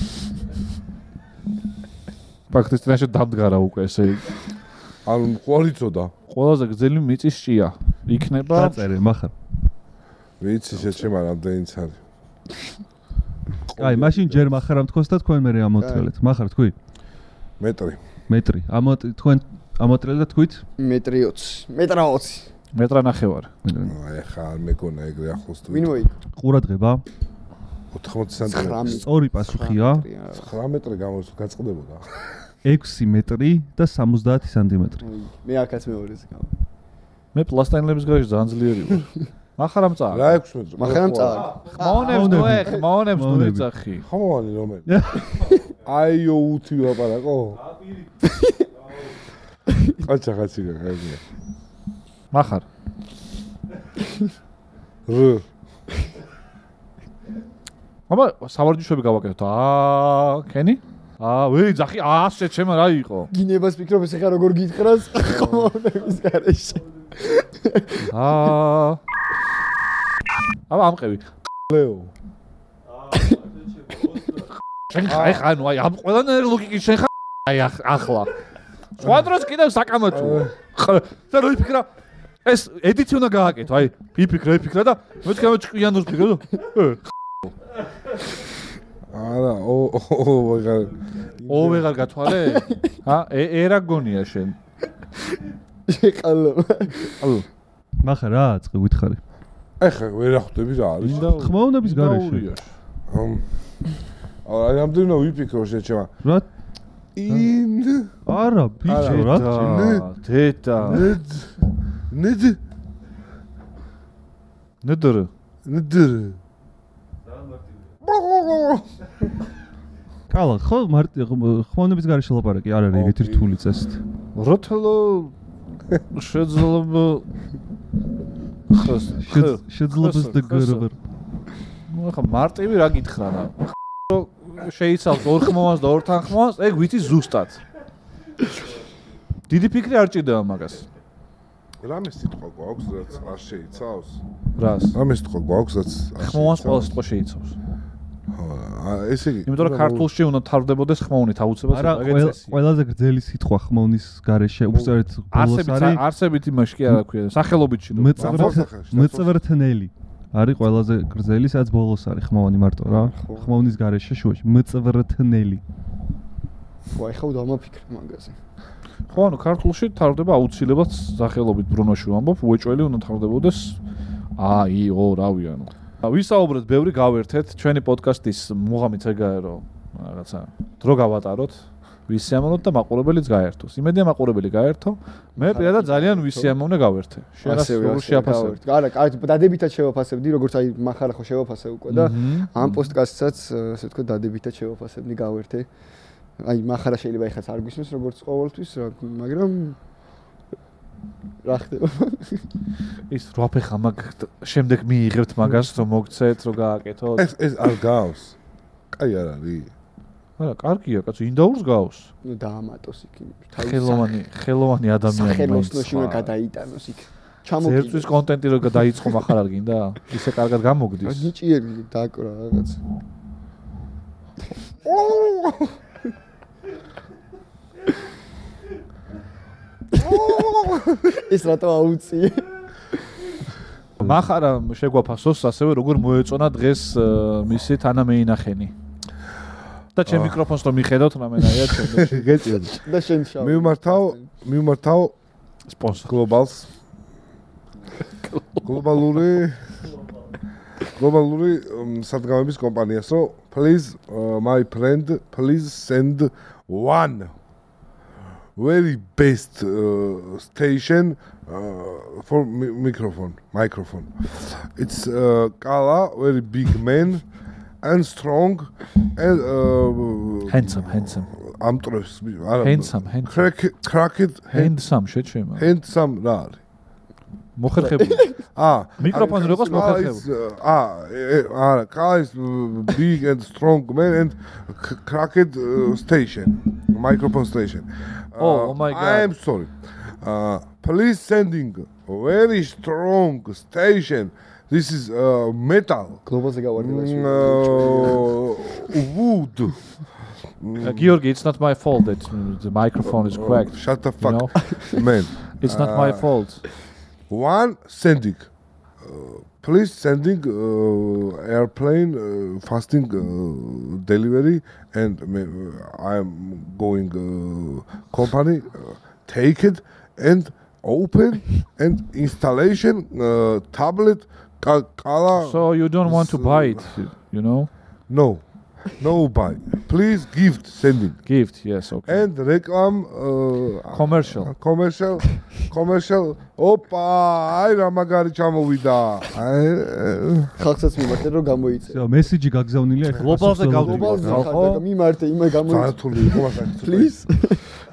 ფაქტის წინაშე დამდგარა უკვე ესე იგი. ანუ ყოლიცოდა. ყველაზე გრძელი მიწის ჭია იქნება დაწერე მახარ. ვიცი შეჩემა რამდენიც არის. აი, მაშინ ჯერ მახარ ამთქოს და თქვენ მე ამოტრელეთ. მახარ თქვი? მეტრი. თქვენ ამოტრელეთ და თქვით? მეტრი 20. მეტრა 20. მეტრა ნახევარი. აი ხა არ მეკონა ეგრე ახლოს თუ. ვინ მოიგო? ყურადღება. 80 სანტიმეტრი. სწორი პასუხია. 9 მეტრი გაწყდებოდა. 6 მეტრი და 70 სანტიმეტრი. მე აქაც მეორეზე გავა. მე პლასტინელების გარშე ძალიან ძლიერი ვარ. მახარამ წაა. რა 6 მეტრი? მახარამ წაა. ხმოვნებს ნუ ეძახი. ხმოვანი რომელი? აიო უთი ლაპარაკო? აჩა ხაცი გაგია. მახარ. აბა სავარჯიშები გავაკეთოთ. კენი? ვეი ძახი შეჩემა რა იყო? გინებას ფიქრობ ეს ხა როგორ გითხრას ხმოვნების გარეშე. აბა ამყევი. ლეო. შენ ხა ნუ აი ამ ყველანაირი ლოგიკი შენ ხა აი ახლა. სხვა დროს კიდევ საკამათოა. და რო იფიქრა ეს ედიტი უნდა გააკეთო, აი ფიფიქრა და მეთქე ამ ჭკვიანოს ფიქრა. არა, ვეღარ გათვალე? ერაგონია შენ. შეყალო. მახარ რა აწყე გითხარი? ეხა ვერ ახვდები რა არის? ხმოვნების გარეშე. აი რამდენო ვიფიქრო შეჩემა. რა? ინ არა, ბიჭო, რა? დედა. ნედრ. კალა, ხო ხმოვნების გარეშე ლაპარაკი არ არის ეგეთი რთული წესით. როთლო შეძლება შეძლებას და გერბერ. ნუ ახლა მარტივი რა გითხრა რა. შეიცავს 2 ხმოვანს და 2 თანხმოვანს, ეგ ვიცი ზუსტად. დიდი ფიქრი არ ჭირდება მაგას. რამე სიტყვა გვაქვს, რაც არ შეიცავს? რას? რამე სიტყვა გვაქვს, რაც ხმოვანს ყველა სიტყვა შეიცავს. ესე იგი, იმიტომ რომ ქართულში უნდა თავდებოდეს ხმოვნით აუცილებლად. არა, ყველაზე გრძელი სიტყვა ხმოვნის გარეშე უბრალოდ ბოლოს არის. არსებით იმაში კი არა ქვია, სახელობითში. მწვრთნელი. არის ყველაზე გრძელი, სადაც ბოლოს არის ხმოვანი მარტო რა. ხმოვნის გარეშე შუაში მწვრთნელი. ვაი, ხო დამაფიქრე მაგაზე. ხო, ანუ ქართულში თავდება აუცილებლად სახელობით ბრუნოში ვამბობ, უეჭველი უნდა თავდებოდეს რავი ანუ. ვისაუბრეთ, ბევრი გავერთეთ ჩვენი პოდკასტის მუღამით ეგაა რომ რაღაცა დრო გავატაროთ, ვისიამოვნოთ და მაყურებელიც გაერთოს. იმედია მაყურებელი გაერთო. მე პირადად ძალიან ვისიამოვნე გავერთე. შენას შეაფასებ. არა, დადებითად შევაფასებდი, როგორც აი მახარა ხო შევაფასე უკვე და ამ პოდკასტსაც ასე ვთქვათ დადებითად შევაფასებდი გავერთე. აი მახარა შეიძლება ეხაც არ გვისმის როგორც ყოველთვის, მაგრამ რა ხდება? ის რაფეხა მაგ შემდეგ მიიღებთ მაგას რომ მოგცეთ რომ გააკეთოთ. ეს არ გავს. კაი არ არის. არა, კარგია, კაცო, ინდაურს გავს. ნუ დაამატოს იქ. ხელოვანი ადამიანი. ხელოსნოში უნდა გადაიტანოს იქ. ჩამოგიდეს. ზერწვის კონტენტი რო დაიწყო მახარ არ გინდა? ისე კარგად გამოგდის. ნიჭიერი დაკრა რაღაც. ის რატო აუწიე? მახარა შეგვაფასოს ასევე როგორ მოეწონა დღეს მისი თანამეინახენი. და ჩემ მიკროფონს რომ მიხედავთ რამენაირად შემდეგში გეჭირდა. და შენ შავ. მივმართავ სპონსორ გლობალს. გლობალური სადგამების კომპანიას, რომ please my friend please send one very best station for microphone. It's Kala, very big man and strong and handsome. ამტრევს handsome. cracked handsome შეჩვენა. handsome რა არის? მოხერხებული. მიკროფონი რო იყოს მოხერხებული. არა, Kala is big and strong man and cracked station, microphone station. Oh my god. I am sorry. Please sending a very strong station. This is metal. გლობალზე გავარდება Wood. Georgi, it's not my fault that the microphone is cracked. Shut the fuck, man. It's not my fault. One sending. Please sending airplane fasting delivery and I am going company take it and open and installation tablet Kala. So you don't want to buy it, you know? No buy. Please gift sending. Gift, yes, okay. And reclam commercial. Opa, აი რა მაგარი ჩამოვიდა. ხალხსაც მიმართე რომ გამოიწე. მესიჯი გაგზავნილია ახლა. გლობალზე გავდივართ, ხო? მიმართე, იმე გამოიწე. ზართული იყო მაგას. Please.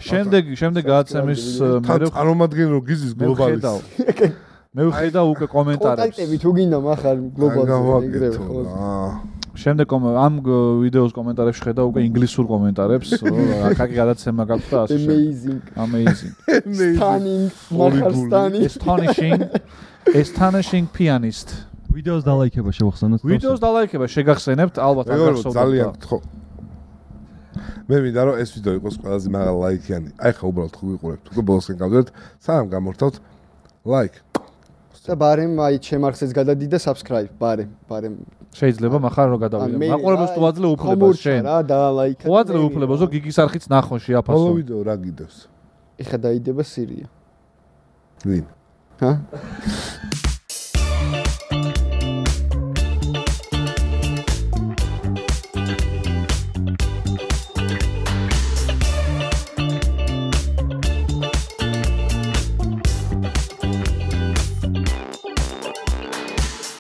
შემდეგ გადაცემის მე წარმომადგენელი რომ გიზის გლობალის. მე ვხედავ უკვე კომენტარებს. კონტაქტები თუ გინდა מחარ გლობალზე ეგრევე ხო? შემდეგ ამ ვიდეოს კომენტარებში ხედავ უკვე ინგლისურ კომენტარებს, აკაკი გადაცემა გაქვს და ასე Amazing. Stunning. Astonishing pianist. ვიდეოს დალაიქება შევახსენოთ. ვიდეოს დალაიქება შეგახსენებთ ალბათ არ გახსოვთ. ძალიან ხო. მე მინდა რომ ეს ვიდეო იყოს ყველაზე მაღალ ლაიქიანი. აი ხა უბრალოდ ხო ვიყურებთ. უკვე ბოლოსკენ გავდეთ. სანამ გამორთავთ ლაიქ. და ბარემ აი ჩემ არხზეც გადადი და subscribe ბარემ. შეიძლება מחר რო გადავიდე. მაყურებელს თუ აძლევ უფლებას შენ. რა და ლაიქა. თუ აძლევ უფლებას რომ გიგის არხიც ნახონ შეაფასო. ბოლო ვიდეო რა გიდევს? ეხა დაიდება სირია. ვინ? ჰა?